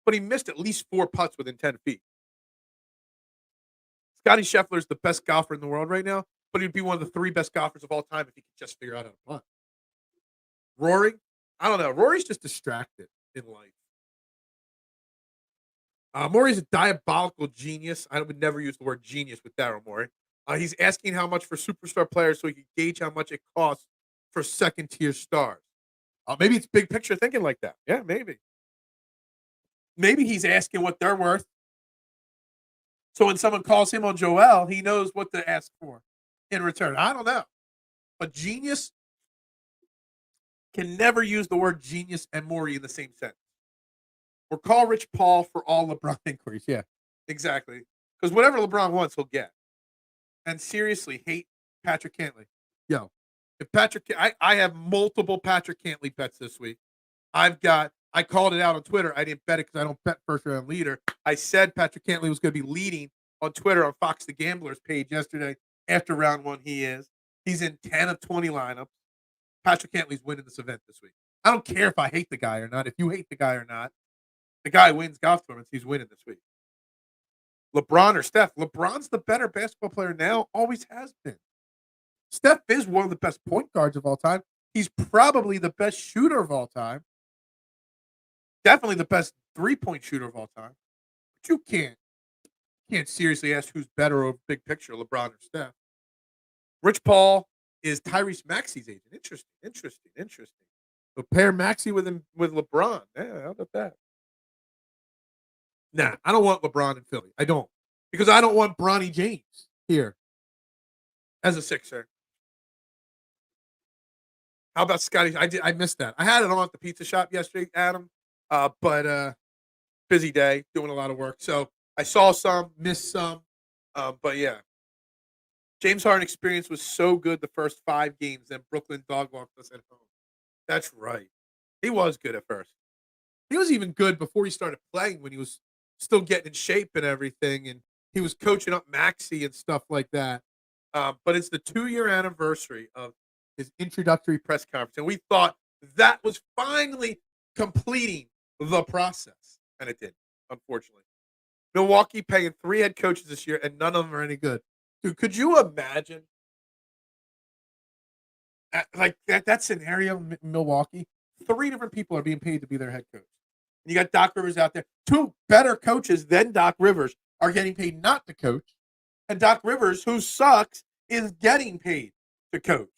But he missed at least 4 putts within 10 feet. Scotty Scheffler is the best golfer in the world right now, but he'd be one of the 3 best golfers of all time if he could just figure out how to putt. Rory, I don't know. Rory's just distracted in life. Morey's a diabolical genius. I would never use the word genius with Daryl Morey. He's asking how much for superstar players so he can gauge how much it costs for second-tier stars. Maybe it's big picture thinking like that. Yeah, maybe. Maybe he's asking what they're worth. So when someone calls him on Joel, he knows what to ask for in return. I don't know. But genius can never use the word genius and Morey in the same sentence. Or call Rich Paul for all LeBron inquiries. Yeah, exactly. Because whatever LeBron wants, he'll get. And seriously, hate Patrick Cantley. Yo, if Patrick, I have multiple Patrick Cantley bets this week. I called it out on Twitter. I didn't bet it because I don't bet first round leader. I said Patrick Cantley was going to be leading on Twitter on Fox the Gamblers page yesterday. After round 1, he is. He's in 10 of 20 lineups. Patrick Cantley's winning this event this week. I don't care if I hate the guy or not. If you hate the guy or not, the guy wins golf tournaments. He's winning this week. LeBron or Steph. LeBron's the better basketball player now. Always has been. Steph is one of the best point guards of all time. He's probably the best shooter of all time. Definitely the best three-point shooter of all time. But you can't seriously ask who's better over big picture, LeBron or Steph. Rich Paul is Tyrese Maxey's agent. Interesting. So pair Maxey with LeBron. Yeah, how about that? Nah, I don't want LeBron in Philly. I don't. Because I don't want Bronny James here as a Sixer. How about Scotty? I missed that. I had it on at the pizza shop yesterday, Adam. But busy day, doing a lot of work. So I saw some, missed some. But yeah. James Harden experience was so good the first 5 games, then Brooklyn dog-walked us at home. That's right. He was good at first. He was even good before he started playing when he was still getting in shape and everything. And he was coaching up Maxey and stuff like that. But it's the 2-year anniversary of his introductory press conference. And we thought that was finally completing the process. And it did, unfortunately. Milwaukee paying 3 head coaches this year, and none of them are any good. Dude, could you imagine that scenario in Milwaukee? 3 different people are being paid to be their head coach. And you got Doc Rivers out there. 2 better coaches than Doc Rivers are getting paid not to coach. And Doc Rivers, who sucks, is getting paid to coach.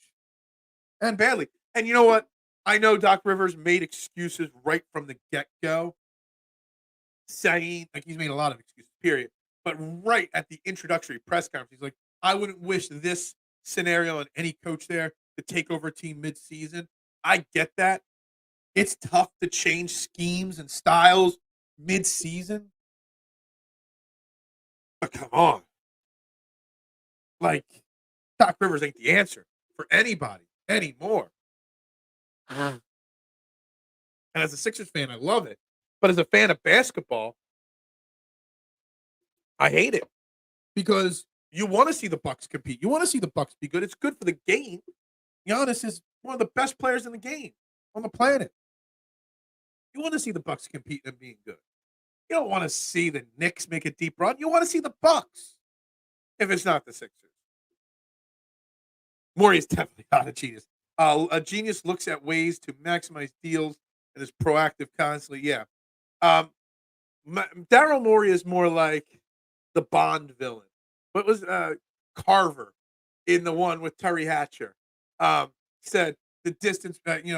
And badly. And you know what? I know Doc Rivers made excuses right from the get-go, saying, like, he's made a lot of excuses, period. But right at the introductory press conference, he's like, I wouldn't wish this scenario on any coach there to take over a team mid-season. I get that. It's tough to change schemes and styles mid-season. But come on. Like, Doc Rivers ain't the answer for anybody anymore. And as a Sixers fan, I love it. But as a fan of basketball, I hate it. because you want to see the Bucks compete. You want to see the Bucks be good. It's good for the game. Giannis is one of the best players in the game on the planet. You want to see the Bucks compete and being good. You don't want to see the Knicks make a deep run. You want to see the Bucks. If it's not the Sixers, Morey is definitely not a genius. A genius looks at ways to maximize deals and is proactive constantly. Yeah. Daryl Morey is more like the Bond villain. What was Carver in the one with Terry Hatcher? Said the distance. He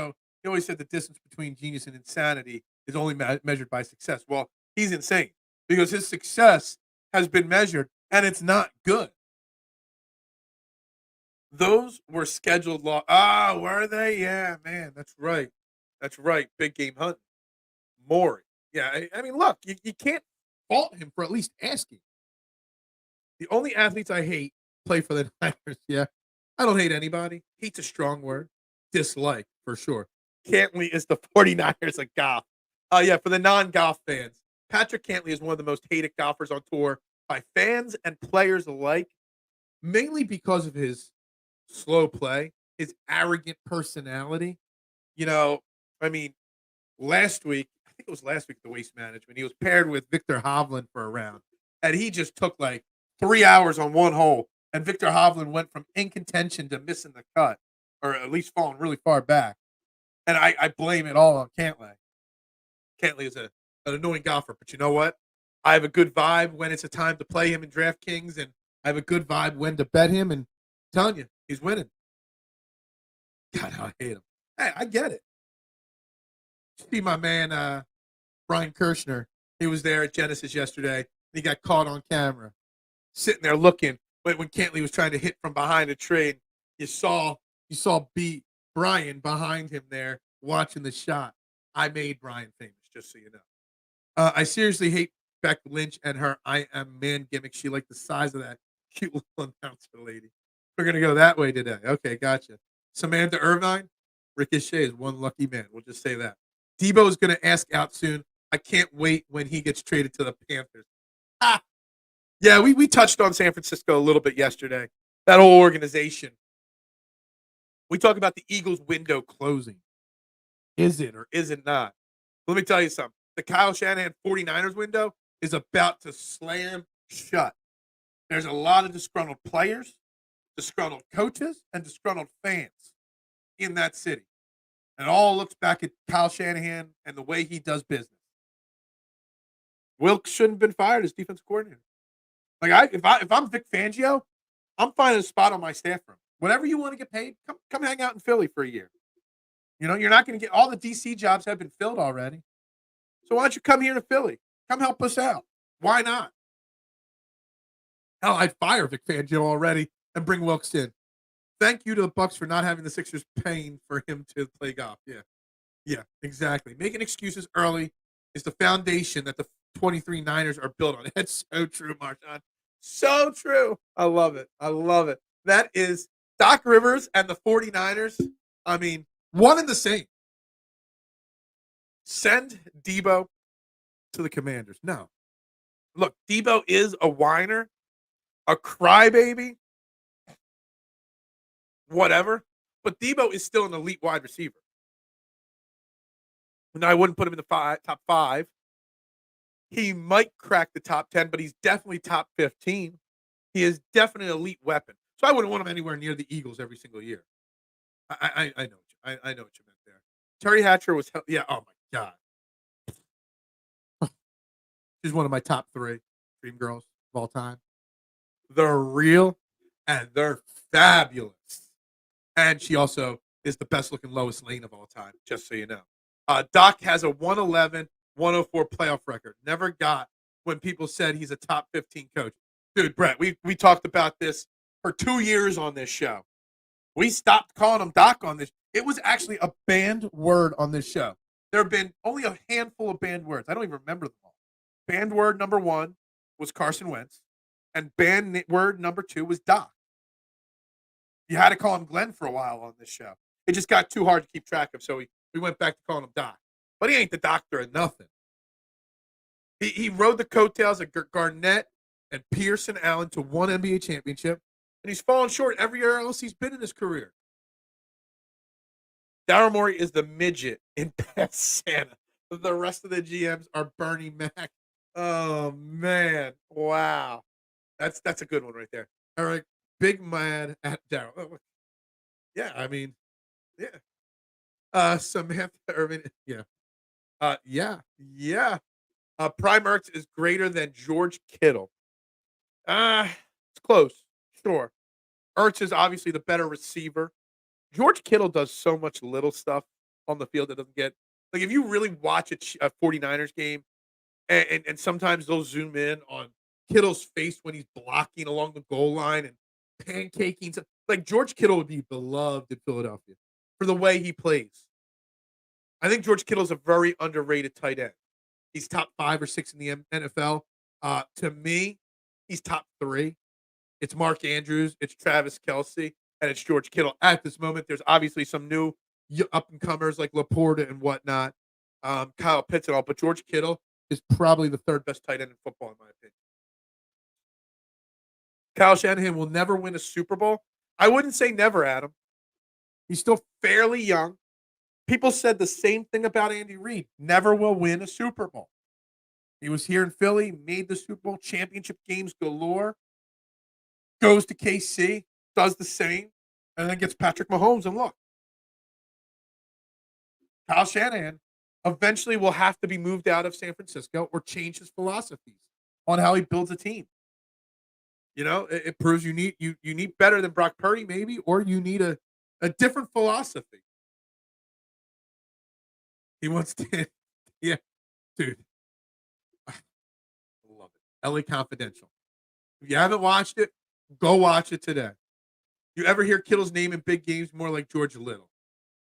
always said the distance between genius and insanity is only measured by success. Well, he's insane because his success has been measured and it's not good. Those were scheduled were they? Yeah, man, that's right. That's right. Big game hunting. Morey. Yeah, I mean, look, you can't fault him for at least asking. The only athletes I hate play for the Niners. Yeah. I don't hate anybody. Hate's a strong word. Dislike, for sure. Cantley is the 49ers of golf. Yeah, for the non-golf fans, Patrick Cantley is one of the most hated golfers on tour by fans and players alike, mainly because of his slow play, his arrogant personality. Last week, I think it was last week, the Waste Management, he was paired with Victor Hovland for a round, and he just took like 3 hours on one hole, and Victor Hovland went from in contention to missing the cut, or at least falling really far back. And I blame it all on Cantley. Cantley is an annoying golfer, but you know what? I have a good vibe when it's a time to play him in DraftKings, and I have a good vibe when to bet him, and I'm telling you, he's winning. God, how I hate him. Hey, I get it. See my man, Brian Kirshner. He was there at Genesis yesterday, and he got caught on camera, sitting there looking when Cantley was trying to hit from behind a tree. And you saw Brian behind him there watching the shot. I made Brian famous, just so you know. I seriously hate Beck Lynch and her I am man gimmick. She like the size of that cute little announcer lady. We're going to go that way today. Okay, gotcha. Samantha Irvine, Ricochet is one lucky man. We'll just say that. Debo is going to ask out soon. I can't wait when he gets traded to the Panthers. Yeah, we touched on San Francisco a little bit yesterday. That whole organization. We talk about the Eagles' window closing. Is it or is it not? Let me tell you something. The Kyle Shanahan 49ers window is about to slam shut. There's a lot of disgruntled players, disgruntled coaches, and disgruntled fans in that city. And it all looks back at Kyle Shanahan and the way he does business. Wilkes shouldn't have been fired as defensive coordinator. Like if I'm Vic Fangio, I'm finding a spot on my staff room. Whatever you want to get paid, come hang out in Philly for a year. You're not going to get all the DC jobs have been filled already. So why don't you come here to Philly? Come help us out. Why not? Hell, I'd fire Vic Fangio already and bring Wilkes in. Thank you to the Bucks for not having the Sixers paying for him to play golf. Yeah, exactly. Making excuses early is the foundation that the 23 Niners are built on. That's so true, Marshawn. So true. I love it. That is Doc Rivers and the 49ers. I mean, one and the same. Send Debo to the Commanders. No. Look, Debo is a whiner, a crybaby, whatever. But Debo is still an elite wide receiver. Now, I wouldn't put him in the top 5. He might crack the top 10, but he's definitely top 15. He is definitely an elite weapon. So I wouldn't want him anywhere near the Eagles every single year. I know. I know what you meant there. Terry Hatcher was, oh my God. She's one of my top 3 dream girls of all time. They're real and they're fabulous. And she also is the best looking Lois Lane of all time, just so you know. Doc has a 111, 104 playoff record. Never got when people said he's a top 15 coach. Dude, Brett, we talked about this for 2 years on this show. We stopped calling him Doc on this. It was actually a banned word on this show. There have been only a handful of banned words. I don't even remember them all. Banned word number 1 was Carson Wentz, and banned word number 2 was Doc. You had to call him Glenn for a while on this show. It just got too hard to keep track of, so we went back to calling him Doc. But he ain't the doctor of nothing. He rode the coattails of Garnett and Pearson Allen to one NBA championship, and he's fallen short every year else he's been in his career. Daryl Morey is the midget in Pet Santa. The rest of the GMs are Bernie Mac. Oh man, wow, that's a good one right there. All right, big man at Daryl. Yeah, I mean, yeah. Samantha Irvin. Yeah. Yeah. Prime Ertz is greater than George Kittle. It's close. Sure. Ertz is obviously the better receiver. George Kittle does so much little stuff on the field that doesn't get like if you really watch a 49ers game and sometimes they'll zoom in on Kittle's face when he's blocking along the goal line and pancaking. Like George Kittle would be beloved in Philadelphia for the way he plays. I think George Kittle is a very underrated tight end. He's top 5 or 6 in the NFL. To me, he's top 3. It's Mark Andrews, it's Travis Kelce, and it's George Kittle. At this moment, there's obviously some new up and comers like Laporta and whatnot, Kyle Pitts and all, but George Kittle is probably the 3rd best tight end in football, in my opinion. Kyle Shanahan will never win a Super Bowl. I wouldn't say never, Adam. He's still fairly young. People said the same thing about Andy Reid. Never will win a Super Bowl. He was here in Philly, made the Super Bowl, championship games galore, goes to KC, does the same, and then gets Patrick Mahomes and look. Kyle Shanahan eventually will have to be moved out of San Francisco or change his philosophies on how he builds a team. You know, it proves you need better than Brock Purdy, maybe, or you need a different philosophy. He wants to, yeah, dude. I love it. LA Confidential. If you haven't watched it, go watch it today. You ever hear Kittle's name in big games more like George Little?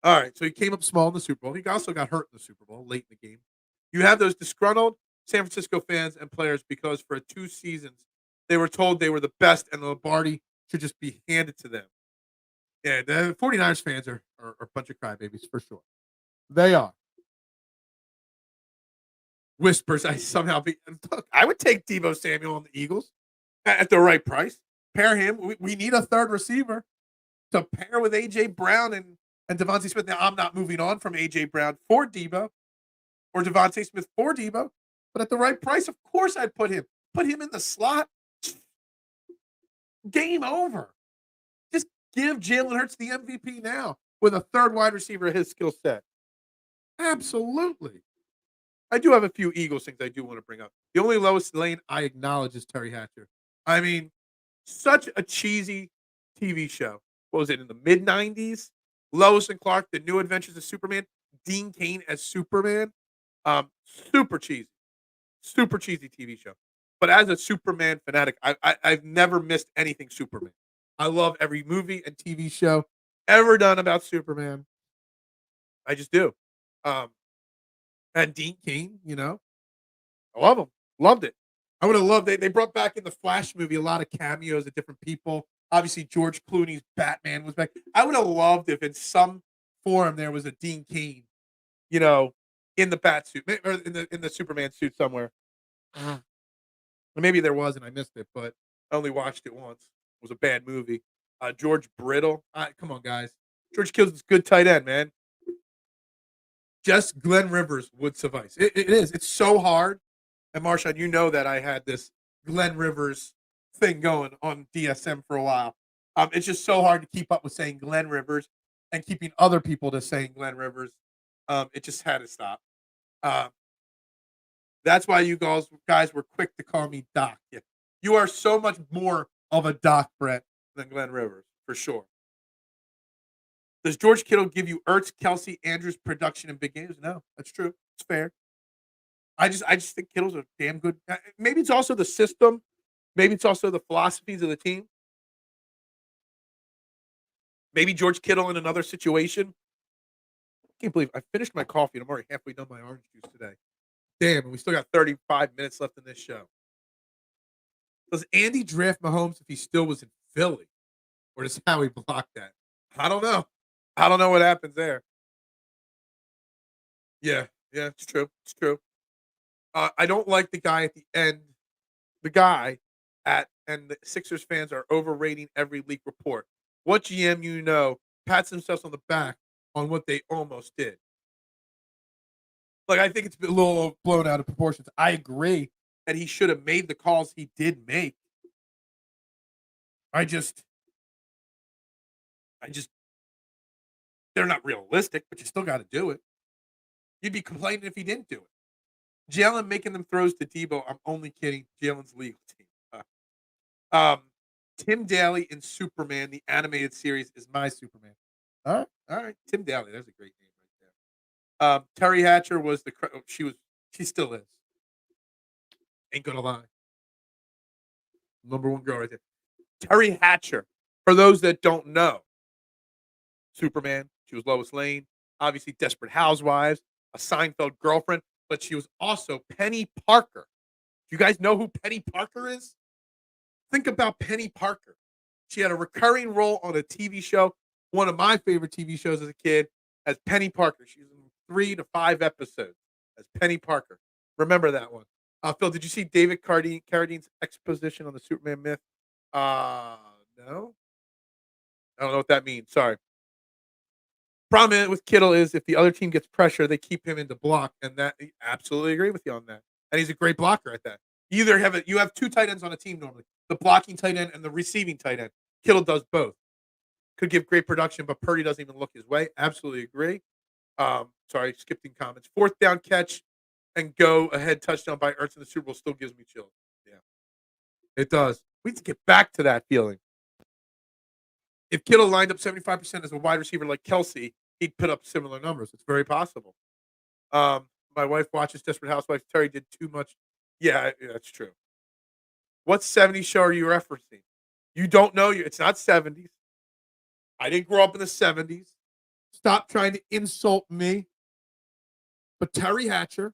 All right, so he came up small in the Super Bowl. He also got hurt in the Super Bowl late in the game. You have those disgruntled San Francisco fans and players because for 2 seasons they were told they were the best and the Lombardi should just be handed to them. Yeah, the 49ers fans are a bunch of crybabies for sure. They are. Whispers, I would take Deebo Samuel on the Eagles at the right price. Pair him. We need a 3rd receiver to pair with A.J. Brown and Devontae Smith. Now, I'm not moving on from A.J. Brown for Deebo or Devontae Smith for Deebo, but at the right price, of course I'd put him. Put him in the slot. Game over. Just give Jalen Hurts the MVP now with a 3rd wide receiver his skill set. Absolutely. I do have a few Eagles things I do want to bring up. The only lowest lane I acknowledge is Terry Hatcher. I mean, such a cheesy TV show. What was it, in the mid-90s? Lois and Clark, The New Adventures of Superman. Dean Cain as Superman. Super cheesy. Super cheesy TV show. But as a Superman fanatic, I've never missed anything Superman. I love every movie and TV show ever done about Superman. I just do. And Dean Cain, I love him. Loved it. I would have loved it. They brought back in the Flash movie a lot of cameos of different people. Obviously, George Clooney's Batman was back. I would have loved if in some form there was a Dean Cain, in the bat suit or in the Superman suit somewhere. Maybe there was and I missed it, but I only watched it once. It was a bad movie. George Brittle. Come on, guys. George Kittle's a good tight end, man. Just Glenn Rivers would suffice. It is. It's so hard. And Marshawn, you know that I had this Glenn Rivers thing going on DSM for a while. It's just so hard to keep up with saying Glenn Rivers and keeping other people to saying Glenn Rivers. It just had to stop. That's why you guys were quick to call me Doc. Yeah. You are so much more of a Doc, Brett, than Glenn Rivers, for sure. Does George Kittle give you Ertz, Kelce, Andrews production in big games? No, that's true. It's fair. I just think Kittle's a damn good. Maybe it's also the system. Maybe it's also the philosophies of the team. Maybe George Kittle in another situation. I can't believe I finished my coffee and I'm already halfway done my orange juice today. Damn, and we still got 35 minutes left in this show. Does Andy draft Mahomes if he still was in Philly? Or does Howie block that? I don't know. I don't know what happens there. Yeah, it's true. It's true. I don't like the guy at the end. The guy and the Sixers fans are overrating every leak report. What GM you know pats themselves on the back on what they almost did? Like, I think it's been a little blown out of proportions. I agree that he should have made the calls he did make. I just, they're not realistic, but you still got to do it. You'd be complaining if he didn't do it. Jalen making them throws to Debo. I'm only kidding. Jalen's legal team. Tim Daly in Superman, the animated series, is my Superman. All right. Tim Daly, that's a great name right there. Terry Hatcher was she still is. Ain't gonna lie. Number one girl right there. Terry Hatcher, for those that don't know, Superman, she was Lois Lane, obviously Desperate Housewives, a Seinfeld girlfriend, but she was also Penny Parker. Do you guys know who Penny Parker is? Think about Penny Parker. She had a recurring role on a TV show, one of my favorite TV shows as a kid, as Penny Parker. She's in 3 to 5 episodes as Penny Parker. Remember that one. Phil, did you see David Carradine's exposition on the Superman myth? No. I don't know what that means. Sorry. Problem with Kittle is if the other team gets pressure, they keep him in the block, and that I absolutely agree with you on that. And he's a great blocker at that. You have 2 tight ends on a team normally, the blocking tight end and the receiving tight end. Kittle does both. Could give great production, but Purdy doesn't even look his way. Absolutely agree. Sorry, skipping comments. 4th down catch and go ahead touchdown by Ertz in the Super Bowl still gives me chills. Yeah, it does. We need to get back to that feeling. If Kittle lined up 75% as a wide receiver like Kelce, he'd put up similar numbers. It's very possible. My wife watches Desperate Housewives. Terry did too much. Yeah, that's true. What 70s show are you referencing? You don't know. It's not 70s. I didn't grow up in the 70s. Stop trying to insult me. But Terry Hatcher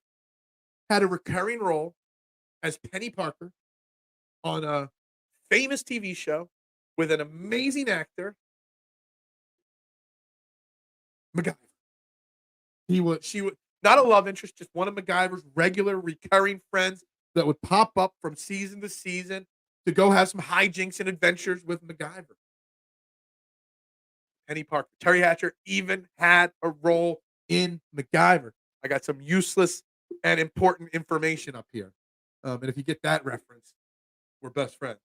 had a recurring role as Penny Parker on a famous TV show with an amazing actor, MacGyver. She was not a love interest, just one of MacGyver's regular recurring friends that would pop up from season to season to go have some hijinks and adventures with MacGyver. Penny Parker. Terry Hatcher even had a role in MacGyver. I got some useless and important information up here. And if you get that reference, we're best friends.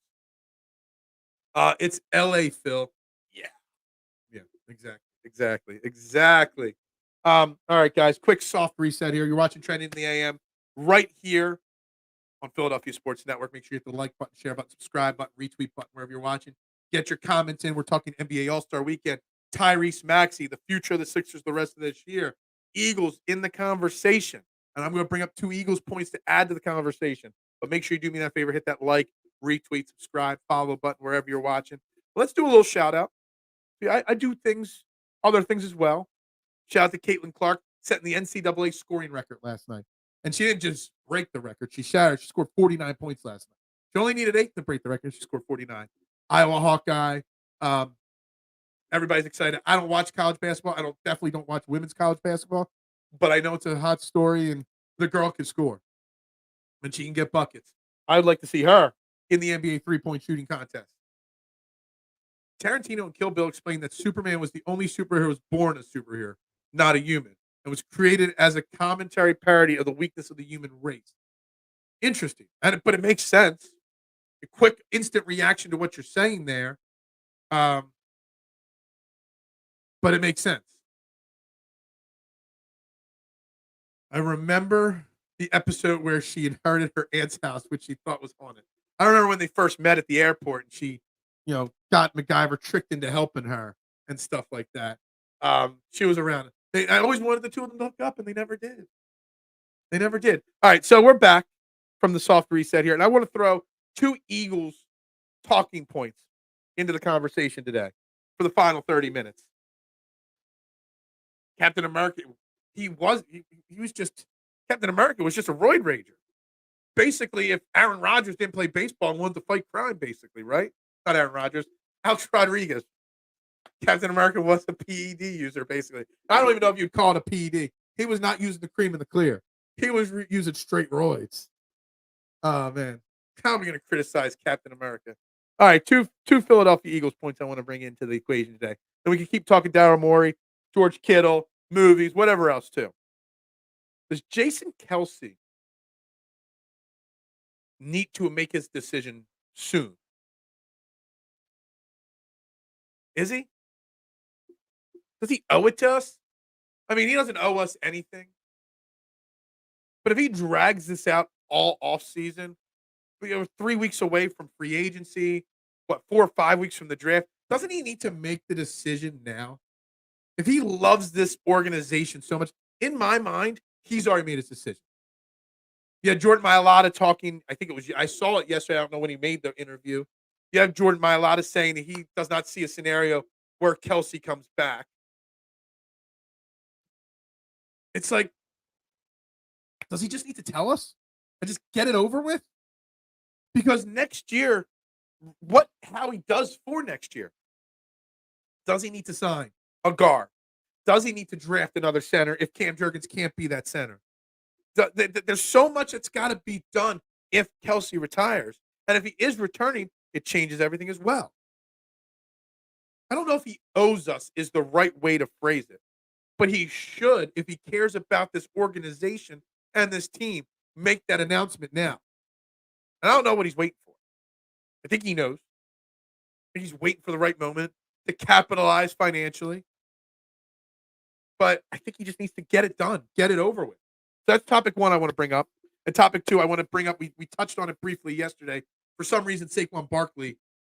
It's LA, Phil. Yeah, exactly. All right, guys, quick soft reset here. You're watching Trending in the AM right here on Philadelphia Sports Network. Make sure you hit the like button, share button, subscribe button, retweet button, wherever you're watching. Get your comments in. We're talking NBA All-Star Weekend. Tyrese Maxey, the future of the Sixers the rest of this year. Eagles in the conversation. And I'm going to bring up 2 Eagles points to add to the conversation. But make sure you do me that favor. Hit that like, retweet, subscribe, follow button wherever you're watching. Let's do a little shout out. I do other things as well. Shout out to Caitlin Clark setting the NCAA scoring record last night. And she didn't just break the record. She shattered. She scored 49 points last night. She only needed 8 to break the record. She scored 49. Iowa Hawkeye. Everybody's excited. I don't watch college basketball. Definitely don't watch women's college basketball. But I know it's a hot story, and the girl can score. And she can get buckets. I would like to see her in the NBA three-point shooting contest. Tarantino and Kill Bill explained that Superman was the only superhero who was born a superhero, not a human, and was created as a commentary parody of the weakness of the human race. Interesting. But it makes sense. A quick, instant reaction to what you're saying there. But it makes sense. I remember the episode where she inherited her aunt's house, which she thought was haunted. I remember when they first met at the airport, and she, got MacGyver tricked into helping her and stuff like that. She was around. I always wanted the 2 of them to hook up, and they never did. All right, so we're back from the soft reset here, and I want to throw 2 Eagles talking points into the conversation today for the final 30 minutes. Captain America, Captain America was just a roid rager. Basically, if Aaron Rodgers didn't play baseball and wanted to fight crime, basically, right? Not Aaron Rodgers, Alex Rodriguez. Captain America was a PED user, basically. I don't even know if you'd call it a PED. He was not using the cream in the clear. He was using straight roids. Oh, man. How are we going to criticize Captain America? All right, two Philadelphia Eagles points I want to bring into the equation today. And we can keep talking Daryl Morey, George Kittle, movies, whatever else too. Does Jason Kelce need to make his decision soon? Is he? Does he owe it to us? I mean, he doesn't owe us anything. But if he drags this out all off season, we are 3 weeks away from free agency, 4 or 5 weeks from the draft, doesn't he need to make the decision now? If he loves this organization so much, in my mind, he's already made his decision. Yeah, Jordan Mailata talking, I think it was, I saw it yesterday. I don't know when he made the interview. You have Jordan Mailata saying that he does not see a scenario where Kelce comes back. It's like, does he just need to tell us and just get it over with? Because next year, what Howie does for next year, does he need to sign a guard? Does he need to draft another center if Cam Jurgens can't be that center? There's so much that's got to be done if Kelce retires. And if he is returning, it changes everything as well. I don't know if he owes us is the right way to phrase it, but he should, if he cares about this organization and this team, make that announcement now. And I don't know what he's waiting for. I think he knows. I think he's waiting for the right moment to capitalize financially. But I think he just needs to get it done, get it over with. So that's topic one I want to bring up. And topic two, I want to bring up, we touched on it briefly yesterday. For some reason, Saquon Barkley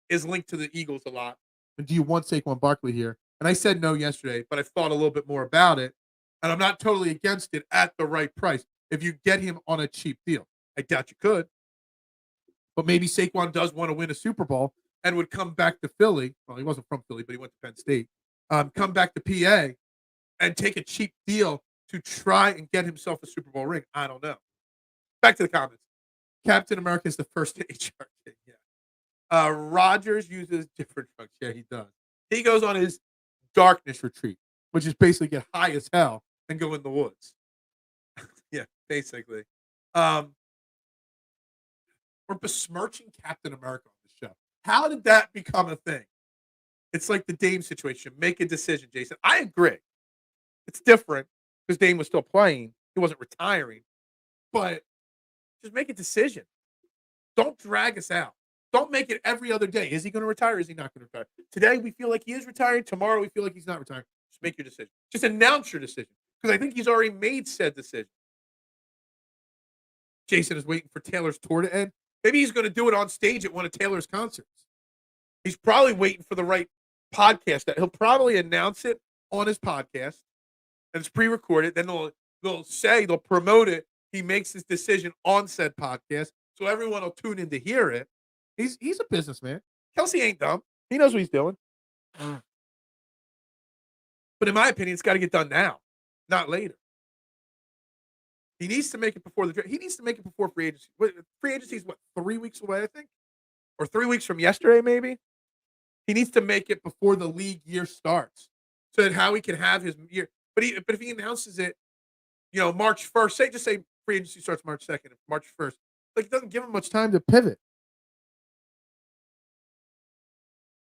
is linked to the Eagles a lot. And do you want Saquon Barkley here? And I said no yesterday, but I thought a little bit more about it. And I'm not totally against it at the right price. If you get him on a cheap deal, I doubt you could. But maybe Saquon does want to win a Super Bowl and would come back to Philly. Well, he wasn't from Philly, but he went to Penn State. Come back to PA and take a cheap deal to try and get himself a Super Bowl ring. I don't know. Back to the comments. Captain America is the first HR king. Yeah. Rogers uses different drugs. Yeah, he does. He goes on his darkness retreat, which is basically get high as hell and go in the woods. Yeah, basically. We're besmirching Captain America on the show. How did that become a thing? It's like the Dame situation. Make a decision, Jason. I agree. It's different because Dame was still playing. He wasn't retiring. But just make a decision. Don't drag us out. Don't make it every other day. Is he going to retire or is he not going to retire? Today, we feel like he is retiring. Tomorrow, we feel like he's not retiring. Just make your decision. Just announce your decision. Because I think he's already made said decision. Jason is waiting for Taylor's tour to end. Maybe he's going to do it on stage at one of Taylor's concerts. He's probably waiting for the right podcast. That he'll probably announce it on his podcast. And it's pre-recorded. Then they'll promote it. He makes his decision on said podcast. So everyone will tune in to hear it. He's a businessman. Kelce ain't dumb. He knows what he's doing. But in my opinion, it's got to get done now, not later. He needs to make it before the draft. He needs to make it before free agency. Free agency is 3 weeks away, I think? Or 3 weeks from yesterday, maybe? He needs to make it before the league year starts so that Howie can have his year. But if he announces it, March 1st, just say free agency starts March 2nd, March 1st. It doesn't give him much time to pivot.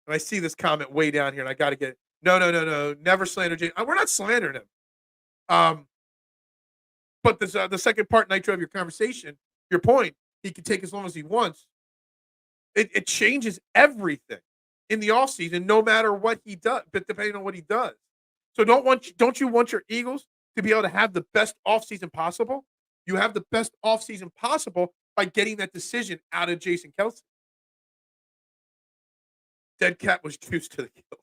And I see this comment way down here, and I got to get it. No. Never slander Jason. We're not slandering him. But the second part, Nitro, of your conversation, your point, he can take as long as he wants. It changes everything in the offseason, no matter what he does, but depending on what he does. So don't you want your Eagles to be able to have the best offseason possible? You have the best offseason possible by getting that decision out of Jason Kelce. Dead cat was juiced to the kill.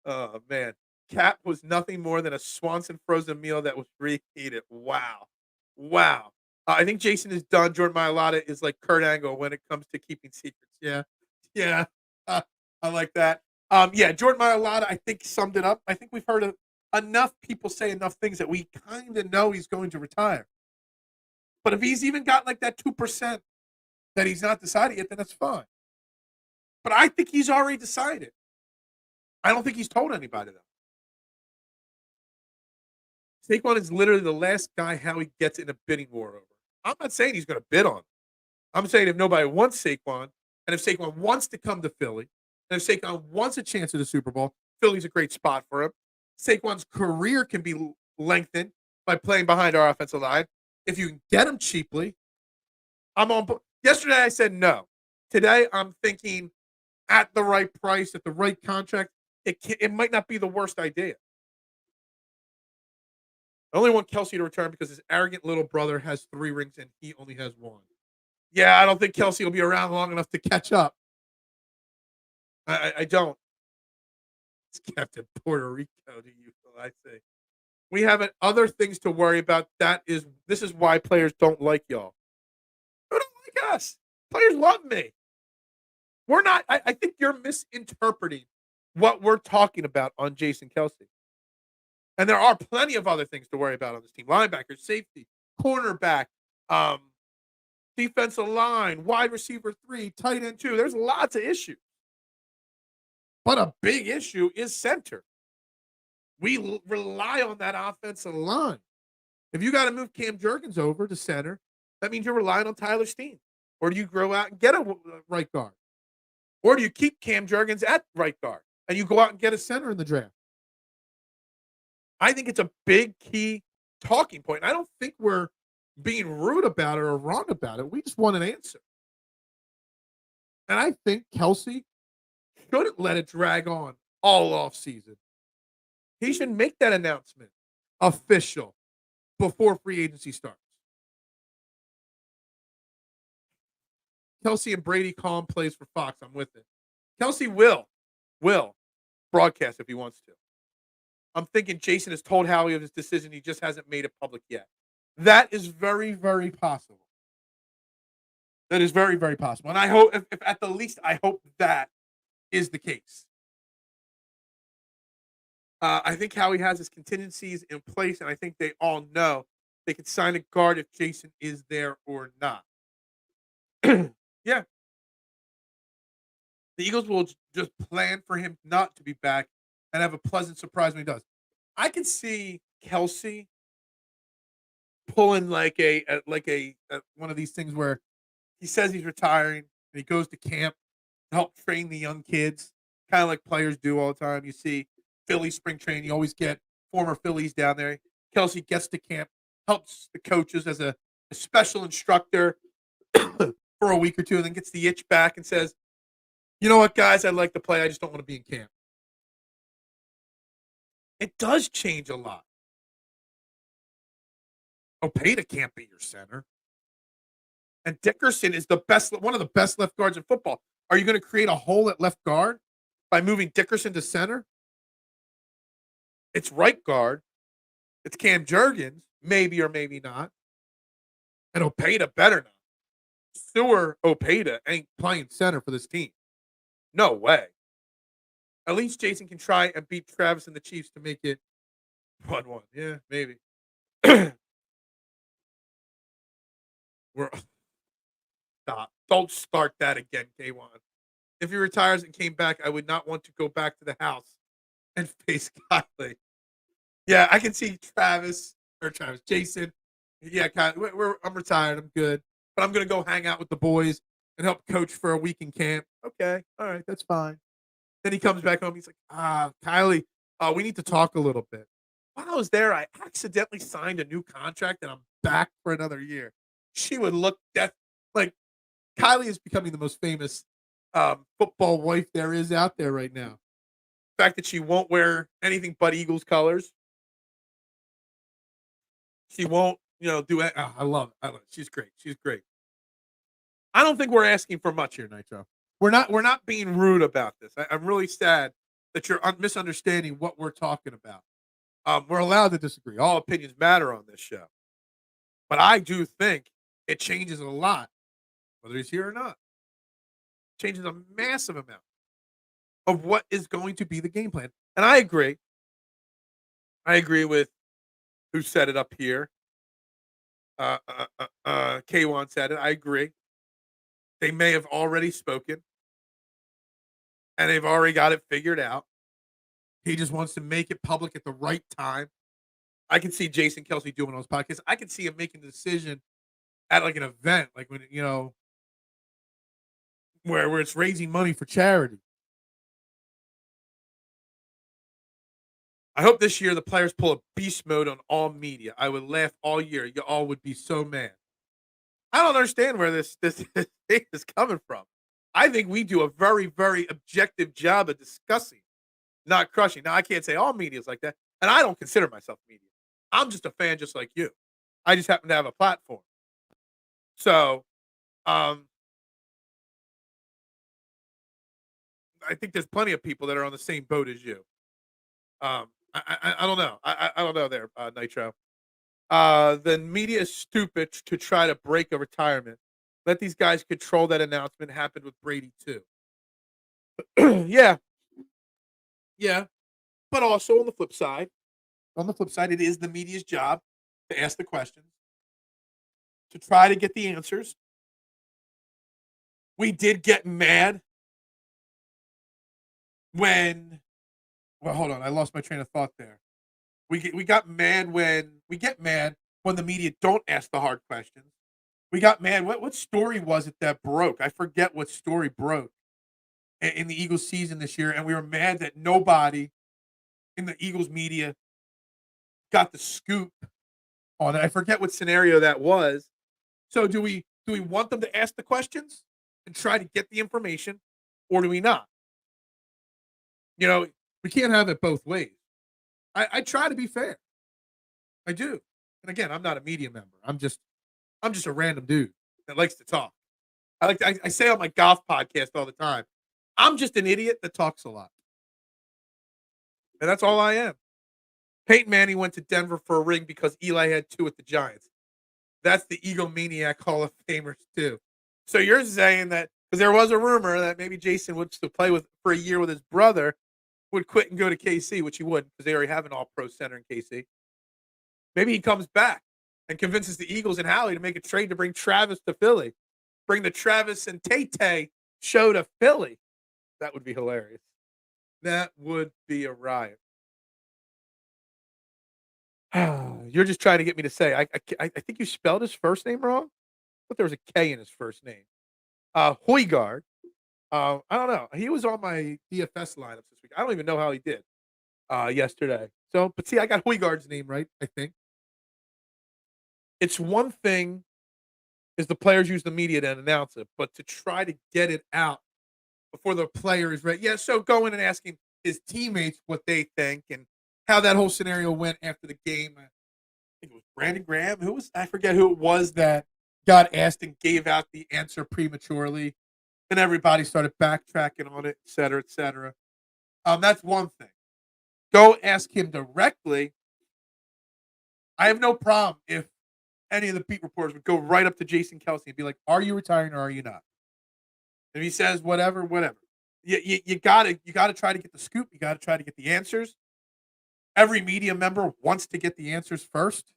Oh, man. Cat was nothing more than a Swanson frozen meal that was reheated. Wow. I think Jason is done. Jordan Mailata is like Kurt Angle when it comes to keeping secrets. Yeah. I like that. Jordan Mailata, I think, summed it up. I think we've heard enough people say enough things that we kind of know he's going to retire. But if he's even got like that 2% that he's not decided yet, then that's fine. But I think he's already decided. I don't think he's told anybody, though. Saquon is literally the last guy Howie gets in a bidding war over. I'm not saying he's going to bid on him. I'm saying if nobody wants Saquon, and if Saquon wants to come to Philly, and if Saquon wants a chance at the Super Bowl, Philly's a great spot for him. Saquon's career can be lengthened by playing behind our offensive line. If you can get him cheaply, I'm on. Yesterday I said no. Today I'm thinking at the right price, at the right contract, it might not be the worst idea. I only want Kelce to return because his arrogant little brother has 3 rings and he only has 1. Yeah, I don't think Kelce will be around long enough to catch up. I don't. It's Captain Puerto Rico to you, I say. We have other things to worry about. This is why players don't like y'all. Who don't like us? Players love me. We're not. I think you're misinterpreting what we're talking about on Jason Kelce. And there are plenty of other things to worry about on this team: linebacker, safety, cornerback, defensive line, wide receiver 3, tight end 2. There's lots of issues. But a big issue is center. We rely on that offensive line. If you got to move Cam Jurgens over to center, that means you're relying on Tyler Steen. Or do you grow out and get a right guard? Or do you keep Cam Jurgens at right guard and you go out and get a center in the draft? I think it's a big key talking point. I don't think we're being rude about it or wrong about it. We just want an answer. And I think Kelce shouldn't let it drag on all off season. He should make that announcement official before free agency starts. Kelce and Brady call him plays for Fox. I'm with it. Kelce will broadcast if he wants to. I'm thinking Jason has told Howie of his decision. He just hasn't made it public yet. That is very, very possible. That is very, very possible. And I hope, if at the least, I hope that is the case. I think Howie has his contingencies in place, and I think they all know they can sign a guard if Jason is there or not. Yeah. The Eagles will just plan for him not to be back and have a pleasant surprise when he does. I can see Kelce pulling like a one of these things where he says he's retiring and he goes to camp to help train the young kids, kind of like players do all the time. You see Philly spring training, you always get former Phillies down there. Kelce gets to camp, helps the coaches as a special instructor for a week or two, and then gets the itch back and says, you know what, guys, I'd like to play. I just don't want to be in camp. It does change a lot. Opeta can't be your center. And Dickerson is one of the best left guards in football. Are you going to create a hole at left guard by moving Dickerson to center? It's right guard. It's Cam Jurgens, maybe or maybe not. And Opeta better not. Sewer Opeta ain't playing center for this team. No way. At least Jason can try and beat Travis and the Chiefs to make it 1-1. Yeah, maybe. Stop. Don't start that again, K1. If he retires and came back, I would not want to go back to the house and face Kylie. Yeah, I can see Jason. Yeah, I'm retired. I'm good. But I'm going to go hang out with the boys and help coach for a week in camp. Okay. All right. That's fine. Then he comes back home. He's like, Kylie, we need to talk a little bit. While I was there, I accidentally signed a new contract and I'm back for another year. She would look like Kylie is becoming the most famous football wife there is out there right now. The fact that she won't wear anything but Eagles colors. She won't, do it. I love it. She's great. She's great. I don't think we're asking for much here, Nitro. We're not being rude about this. I'm really sad that you're misunderstanding what we're talking about. We're allowed to disagree. All opinions matter on this show. But I do think it changes a lot, whether he's here or not. It changes a massive amount of what is going to be the game plan. And I agree. I agree with who set it up here. K1 said it. I agree. They may have already spoken. And they've already got it figured out. He just wants to make it public at the right time. I can see Jason Kelce doing those podcasts. I can see him making the decision at like an event, like when where it's raising money for charity. I hope this year the players pull a beast mode on all media. I would laugh all year. You all would be so mad. I don't understand where this thing is coming from. I think we do a very, very objective job of discussing, not crushing. Now, I can't say all media is like that, and I don't consider myself media. I'm just a fan just like you. I just happen to have a platform. So, I think there's plenty of people that are on the same boat as you. I don't know. I don't know there, Nitro. The media is stupid to try to break a retirement. Let these guys control that announcement. Happened with Brady too. Yeah, yeah. But also on the flip side, it is the media's job to ask the questions, to try to get the answers. We did get mad when. Well, hold on. I lost my train of thought there. We got mad when the media don't ask the hard questions. We got mad. What story was it that broke? I forget what story broke in the Eagles season this year, and we were mad that nobody in the Eagles media got the scoop on it. I forget what scenario that was. So do we want them to ask the questions and try to get the information, or do we not? We can't have it both ways. I try to be fair. I do. And again, I'm not a media member. I'm just a random dude that likes to talk. I say on my golf podcast all the time, I'm just an idiot that talks a lot. And that's all I am. Peyton Manning went to Denver for a ring because Eli had 2 at the Giants. That's the egomaniac Hall of Famers too. So you're saying that because there was a rumor that maybe Jason would still play for a year with his brother, would quit and go to KC, which he wouldn't because they already have an all-pro center in KC. Maybe he comes back and convinces the Eagles and Howie to make a trade to bring Travis to Philly. Bring the Travis and Tay show to Philly. That would be hilarious. That would be a riot. You're just trying to get me to say. I think you spelled his first name wrong. But there was a K in his first name. Hoygaard. I don't know. He was on my DFS lineups this week. I don't even know how he did yesterday. So, but see, I got Hoygaard's name right, I think. It's one thing is the players use the media to announce it, but to try to get it out before the player is ready. Yeah, so going and asking his teammates what they think and how that whole scenario went after the game. I think it was Brandon Graham. I forget who it was that got asked and gave out the answer prematurely. And everybody started backtracking on it, et cetera, et cetera. That's one thing. Go ask him directly. I have no problem if any of the beat reporters would go right up to Jason Kelce and be like, "Are you retiring or are you not?" And he says, "Whatever, whatever." You gotta try to get the scoop. You gotta try to get the answers. Every media member wants to get the answers first.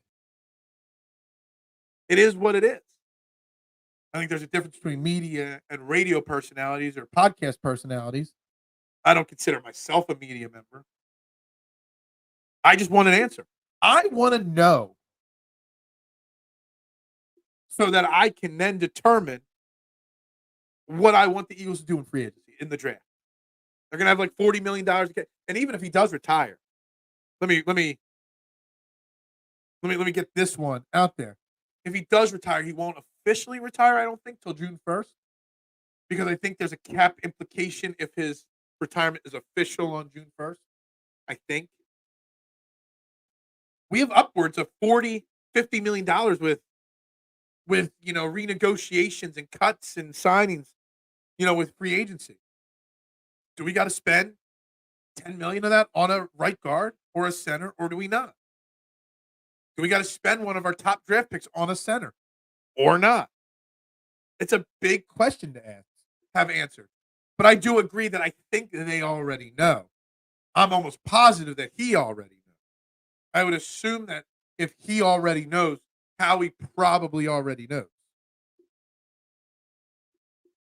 It is what it is. I think there's a difference between media and radio personalities or podcast personalities. I don't consider myself a media member. I just want an answer. I want to know so that I can then determine what I want the Eagles to do in free agency in the draft. They're gonna have like $40 million, and even if he does retire, let me get this one out there. If he does retire, he won't officially retire. I don't think till June 1st, because I think there's a cap implication if his retirement is official on June 1st. I think we have upwards of $40-50 million with renegotiations and cuts and signings, with free agency. Do we got to spend $10 million of that on a right guard or a center, or do we not? Do we got to spend one of our top draft picks on a center or not? It's a big question to have answered. But I do agree that I think that they already know. I'm almost positive that he already knows. I would assume that if he already knows, Howie probably already knows.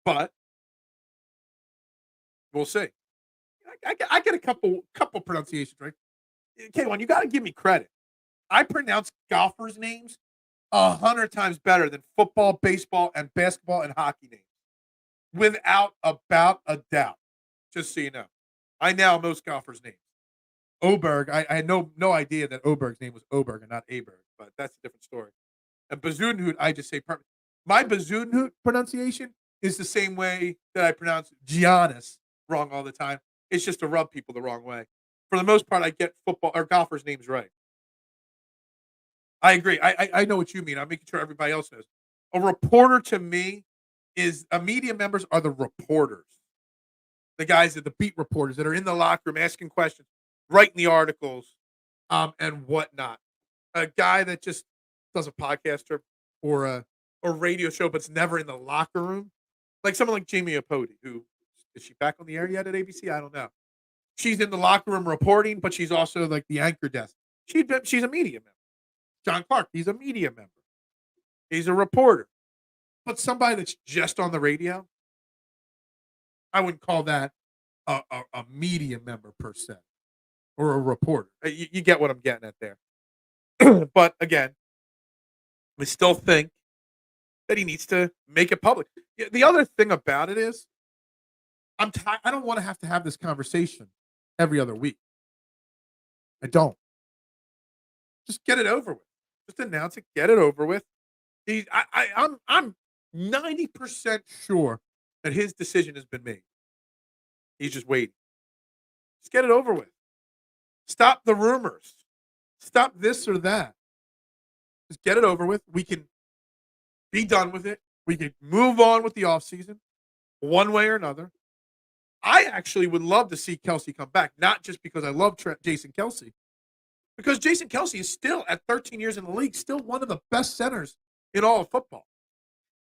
But we'll see. I get a couple pronunciations right. K1, you got to give me credit. I pronounce golfers' names 100 times better than football, baseball, and basketball and hockey names. without about a doubt. Just so you know, I know most golfers' names. Oberg, I had no idea that Oberg's name was Oberg and not Aberg, but that's a different story. And Bazudenhout, I just say perfect. My Bazudenhout pronunciation is the same way that I pronounce Giannis wrong all the time. It's just to rub people the wrong way. For the most part, I get football or golfers' names right. I agree. I know what you mean. I'm making sure everybody else knows. A reporter to me is media members are the reporters, the guys that the beat reporters that are in the locker room asking questions, writing the articles, and whatnot. A guy that just does a podcast or a radio show, but's never in the locker room, like someone like Jamie Apodi, who is she back on the air yet at ABC? I don't know. She's in the locker room reporting, but she's also like the anchor desk. She's a media member. John Clark, he's a media member. He's a reporter. But somebody that's just on the radio, I wouldn't call that a media member per se or a reporter. You get what I'm getting at there. But again, I still think that he needs to make it public. The other thing about it is, I don't want to have this conversation every other week. I don't. Just get it over with. Just announce it. Get it over with. I'm 90% sure that his decision has been made. He's just waiting. Just get it over with. Stop the rumors. Stop this or that. Just get it over with. We can be done with it. We can move on with the offseason one way or another. I actually would love to see Kelce come back, not just because I love Jason Kelce, because Jason Kelce is still, at 13 years in the league, still one of the best centers in all of football.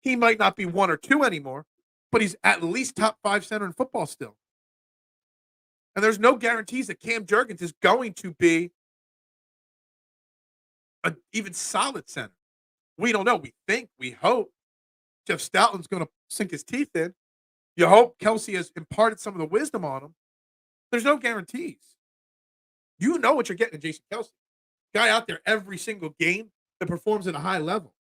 He might not be 1 or 2 anymore, but he's at least top 5 center in football still. And there's no guarantees that Cam Jurgens is going to be an even solid center. We don't know. We think, we hope Jeff Stoutland's going to sink his teeth in. You hope Kelce has imparted some of the wisdom on him. There's no guarantees. You know what you're getting in Jason Kelce. Guy out there every single game that performs at a high level.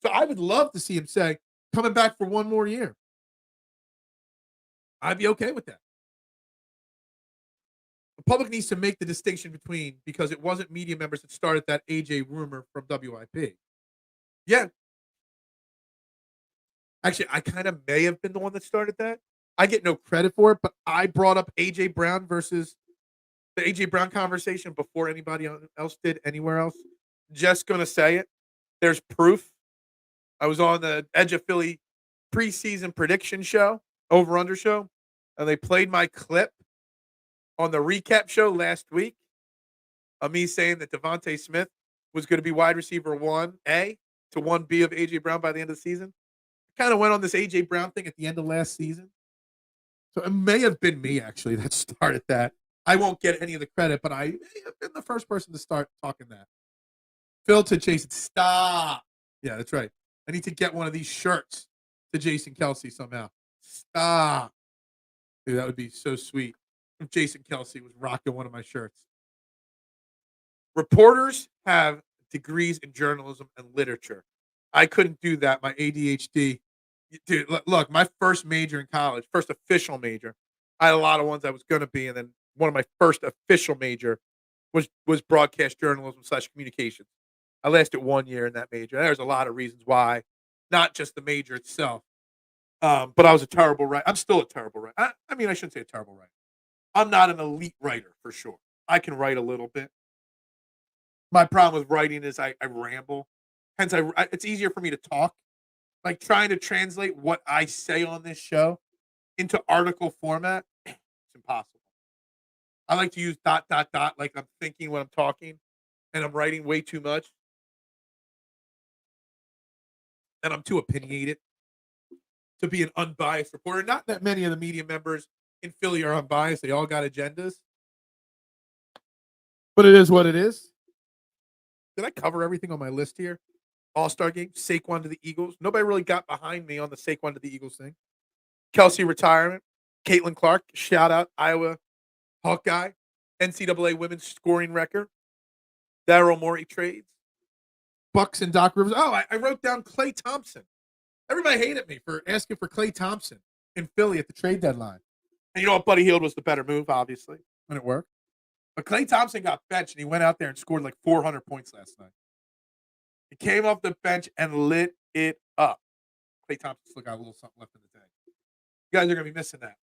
So I would love to see him say, coming back for one more year. I'd be okay with that. The public needs to make the distinction between, because it wasn't media members that started that AJ rumor from WIP. Yeah. Actually, I kind of may have been the one that started that. I get no credit for it, but I brought up AJ Brown versus the AJ Brown conversation before anybody else did anywhere else. Just going to say it. There's proof. I was on the Edge of Philly preseason prediction show, over-under show, and they played my clip on the recap show last week of me saying that Devontae Smith was going to be wide receiver 1A to 1B of A.J. Brown by the end of the season. I kind of went on this A.J. Brown thing at the end of last season. So it may have been me, actually, that started that. I won't get any of the credit, but I may have been the first person to start talking that. Phil to Jason, stop. Yeah, that's right. I need to get one of these shirts to Jason Kelce somehow. Stop. Dude, that would be so sweet if Jason Kelce was rocking one of my shirts. Reporters have degrees in journalism and literature. I couldn't do that. My ADHD. Dude, look, my first major in college, first official major, I had a lot of ones I was going to be, and then one of my first official major was broadcast journalism / communications. I lasted 1 year in that major. There's a lot of reasons why, not just the major itself. But I was a terrible writer. I'm still a terrible writer. I mean, I shouldn't say a terrible writer. I'm not an elite writer for sure. I can write a little bit. My problem with writing is I ramble. Hence, it's easier for me to talk. Like trying to translate what I say on this show into article format, it's impossible. I like to use ... like I'm thinking when I'm talking, and I'm writing way too much. And I'm too opinionated to be an unbiased reporter. Not that many of the media members in Philly are unbiased. They all got agendas. But it is what it is. Did I cover everything on my list here? All-Star game, Saquon to the Eagles. Nobody really got behind me on the Saquon to the Eagles thing. Kelce retirement. Caitlin Clark, shout out, Iowa Hawkeye. NCAA women's scoring record. Daryl Morey trades. Bucks and Doc Rivers. Oh, I wrote down Klay Thompson. Everybody hated me for asking for Klay Thompson in Philly at the trade deadline. And you know what? Buddy Hield was the better move, obviously, when it worked. But Klay Thompson got benched, and he went out there and scored like 400 points last night. He came off the bench and lit it up. Klay Thompson still got a little something left in the tank. You guys are going to be missing that.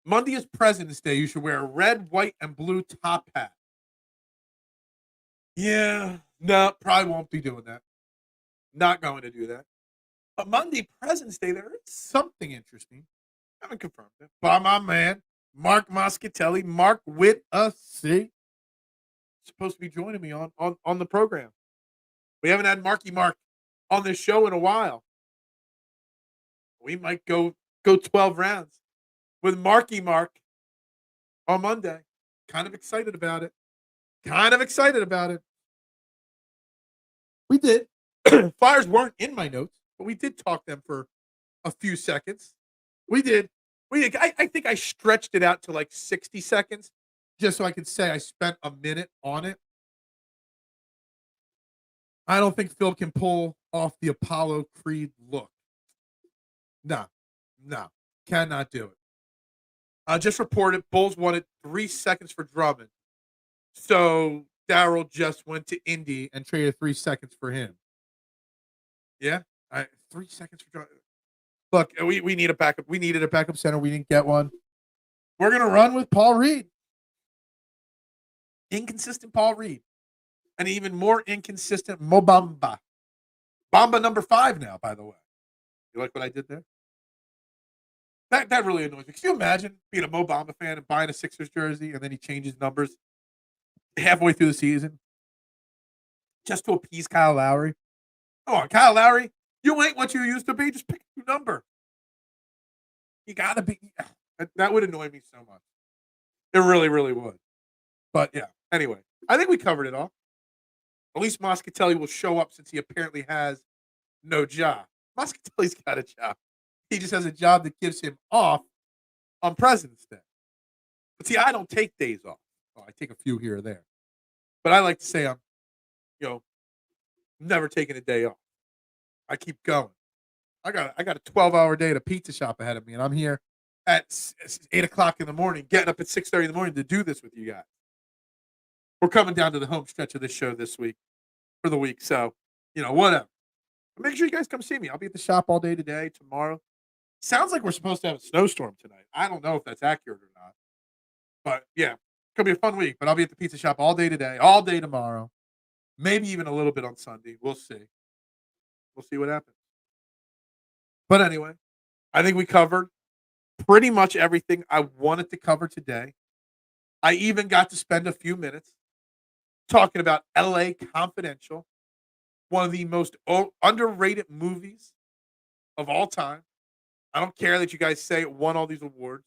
Monday is President's Day. You should wear a red, white, and blue top hat. Yeah, no, probably won't be doing that. Not going to do that. But Monday, President's Day, there is something interesting. I haven't confirmed it. By my man, Mark Moschitelli, Mark with a C, supposed to be joining me on the program. We haven't had Marky Mark on this show in a while. We might go 12 rounds with Marky Mark on Monday. Kind of excited about it. We did. Flyers weren't in my notes, but we did talk them for a few seconds. We did. I think I stretched it out to like 60 seconds just so I could say I spent a minute on it. I don't think Phil can pull off the Apollo Creed look. No, cannot do it. I just reported Bulls wanted 3 seconds for Drummond. So Darryl just went to Indy and traded 3 seconds for him. Yeah, 3 seconds for Drummond. Look, we need a backup. We needed a backup center. We didn't get one. We're going to run with Paul Reed. Inconsistent Paul Reed. And even more inconsistent Mo Bamba. Bamba number 5 now, by the way. You like what I did there? That really annoys me. Can you imagine being a Mo Bamba fan and buying a Sixers jersey and then he changes numbers halfway through the season just to appease Kyle Lowry? Come on, Kyle Lowry. You ain't what you used to be. Just pick a new number. You got to be. That would annoy me so much. It really, really would. But, yeah. Anyway, I think we covered it all. At least Moschitelli will show up since he apparently has no job. Moschitelli's got a job. He just has a job that gives him off on President's Day. But, see, I don't take days off. Well, I take a few here or there. But I like to say I'm, never taking a day off. I keep going. I got a 12-hour day at a pizza shop ahead of me, and I'm here at 8 o'clock in the morning, getting up at 6:30 in the morning to do this with you guys. We're coming down to the home stretch of this show this week for the week, so whatever. But make sure you guys come see me. I'll be at the shop all day today, tomorrow. Sounds like we're supposed to have a snowstorm tonight. I don't know if that's accurate or not, but yeah, it's gonna be a fun week. But I'll be at the pizza shop all day today, all day tomorrow, maybe even a little bit on Sunday. We'll see. We'll see what happens. But anyway, I think we covered pretty much everything I wanted to cover today. I even got to spend a few minutes talking about LA Confidential, one of the most underrated movies of all time. I don't care that you guys say it won all these awards.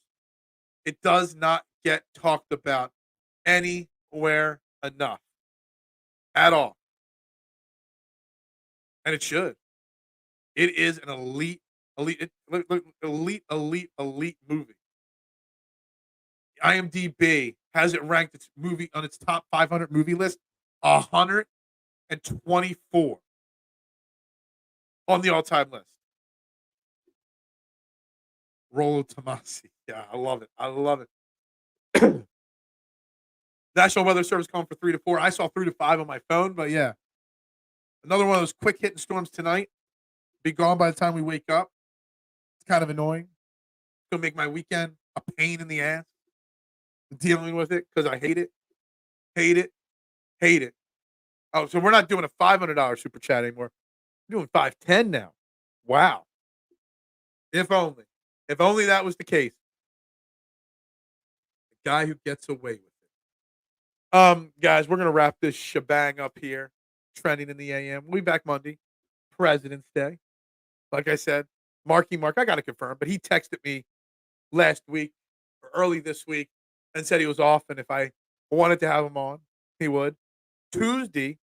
It does not get talked about anywhere enough at all. And it should. It is an elite movie. IMDb has it ranked its movie on its top 500 movie list, 124 on the all-time list. Rollo Tomasi. Yeah, I love it. National Weather Service calling for 3 to 4. I saw 3 to 5 on my phone, but yeah. Another one of those quick hitting storms tonight. Be gone by the time we wake up. It's kind of annoying. It's going to make my weekend a pain in the ass. Dealing with it because I hate it. Oh, so we're not doing a $500 super chat anymore. We're doing $510 now. Wow. If only that was the case. The guy who gets away with it. Guys, we're going to wrap this shebang up here. Trending in the AM. We'll be back Monday, President's Day. Like I said, Marky Mark, I got to confirm, but he texted me last week or early this week and said he was off, and if I wanted to have him on, he would. Tuesday,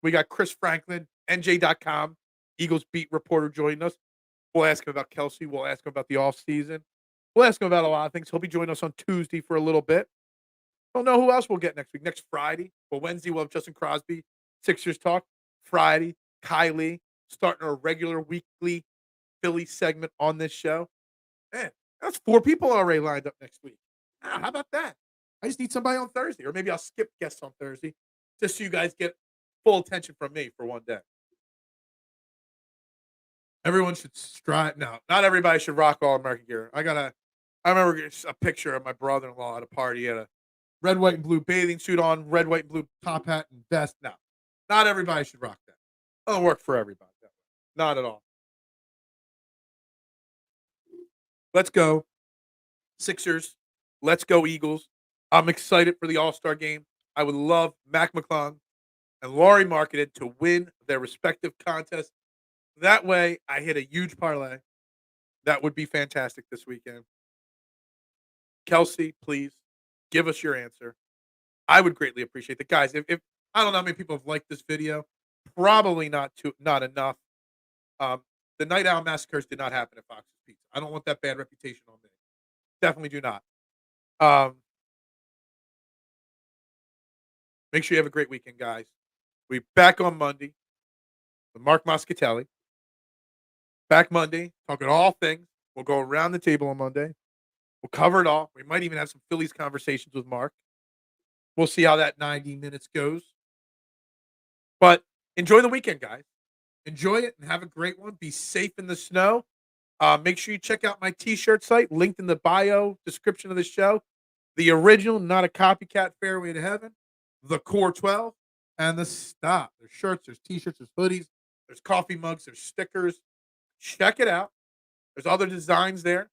we got Chris Franklin, NJ.com, Eagles beat reporter joining us. We'll ask him about Kelce. We'll ask him about the offseason. We'll ask him about a lot of things. He'll be joining us on Tuesday for a little bit. Don't know who else we'll get next week. Next Friday. Well, Wednesday, we'll have Justin Crosby, Sixers Talk. Friday, Kylie, starting our regular weekly Philly segment on this show. Man, that's 4 people already lined up next week. How about that? I just need somebody on Thursday, or maybe I'll skip guests on Thursday just so you guys get full attention from me for one day. Everyone should strive. No, not everybody should rock all American gear. I remember a picture of my brother-in-law at a party. He had a red, white, and blue bathing suit on, red, white, and blue top hat and vest. No, not everybody should rock that. Doesn't work for everybody. Not at all. Let's go Sixers. Let's go Eagles. I'm excited for the All-Star game. I would love Mac McClung and Laurie Marketed to win their respective contests. That way, I hit a huge parlay. That would be fantastic this weekend. Kelce, please give us your answer. I would greatly appreciate it. Guys, if I don't know how many people have liked this video, probably not enough. The Night Owl Massacres did not happen at Fox's Pizza. I don't want that bad reputation on me. Definitely do not. Make sure you have a great weekend, guys. We'll be back on Monday with Mark Moschitelli. Back Monday, talking all things. We'll go around the table on Monday. We'll cover it all. We might even have some Phillies conversations with Mark. We'll see how that 90 minutes goes. But enjoy the weekend, guys. Enjoy it and have a great one. Be safe in the snow. Make sure you check out my T-shirt site, linked in the bio description of the show. The original, not a copycat, Fairway to Heaven. The Core 12. And the Stop. There's shirts, there's T-shirts, there's hoodies, there's coffee mugs, there's stickers. Check it out. There's other designs there.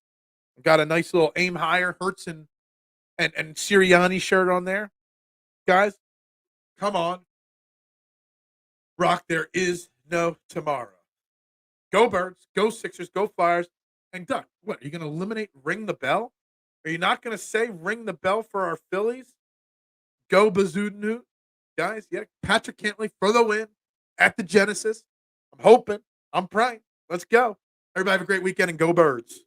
I've got a nice little Aim Higher, Hertz, and Sirianni shirt on there. Guys, come on. Rock, there is no tomorrow. Go Birds, go Sixers, go Flyers, and Duck. What, are you going to eliminate Ring the Bell? Are you not going to say Ring the Bell for our Phillies? Go Bazoodanhoot. Guys, yeah, Patrick Cantley for the win at the Genesis. I'm hoping. I'm praying. Let's go. Everybody have a great weekend and go Birds.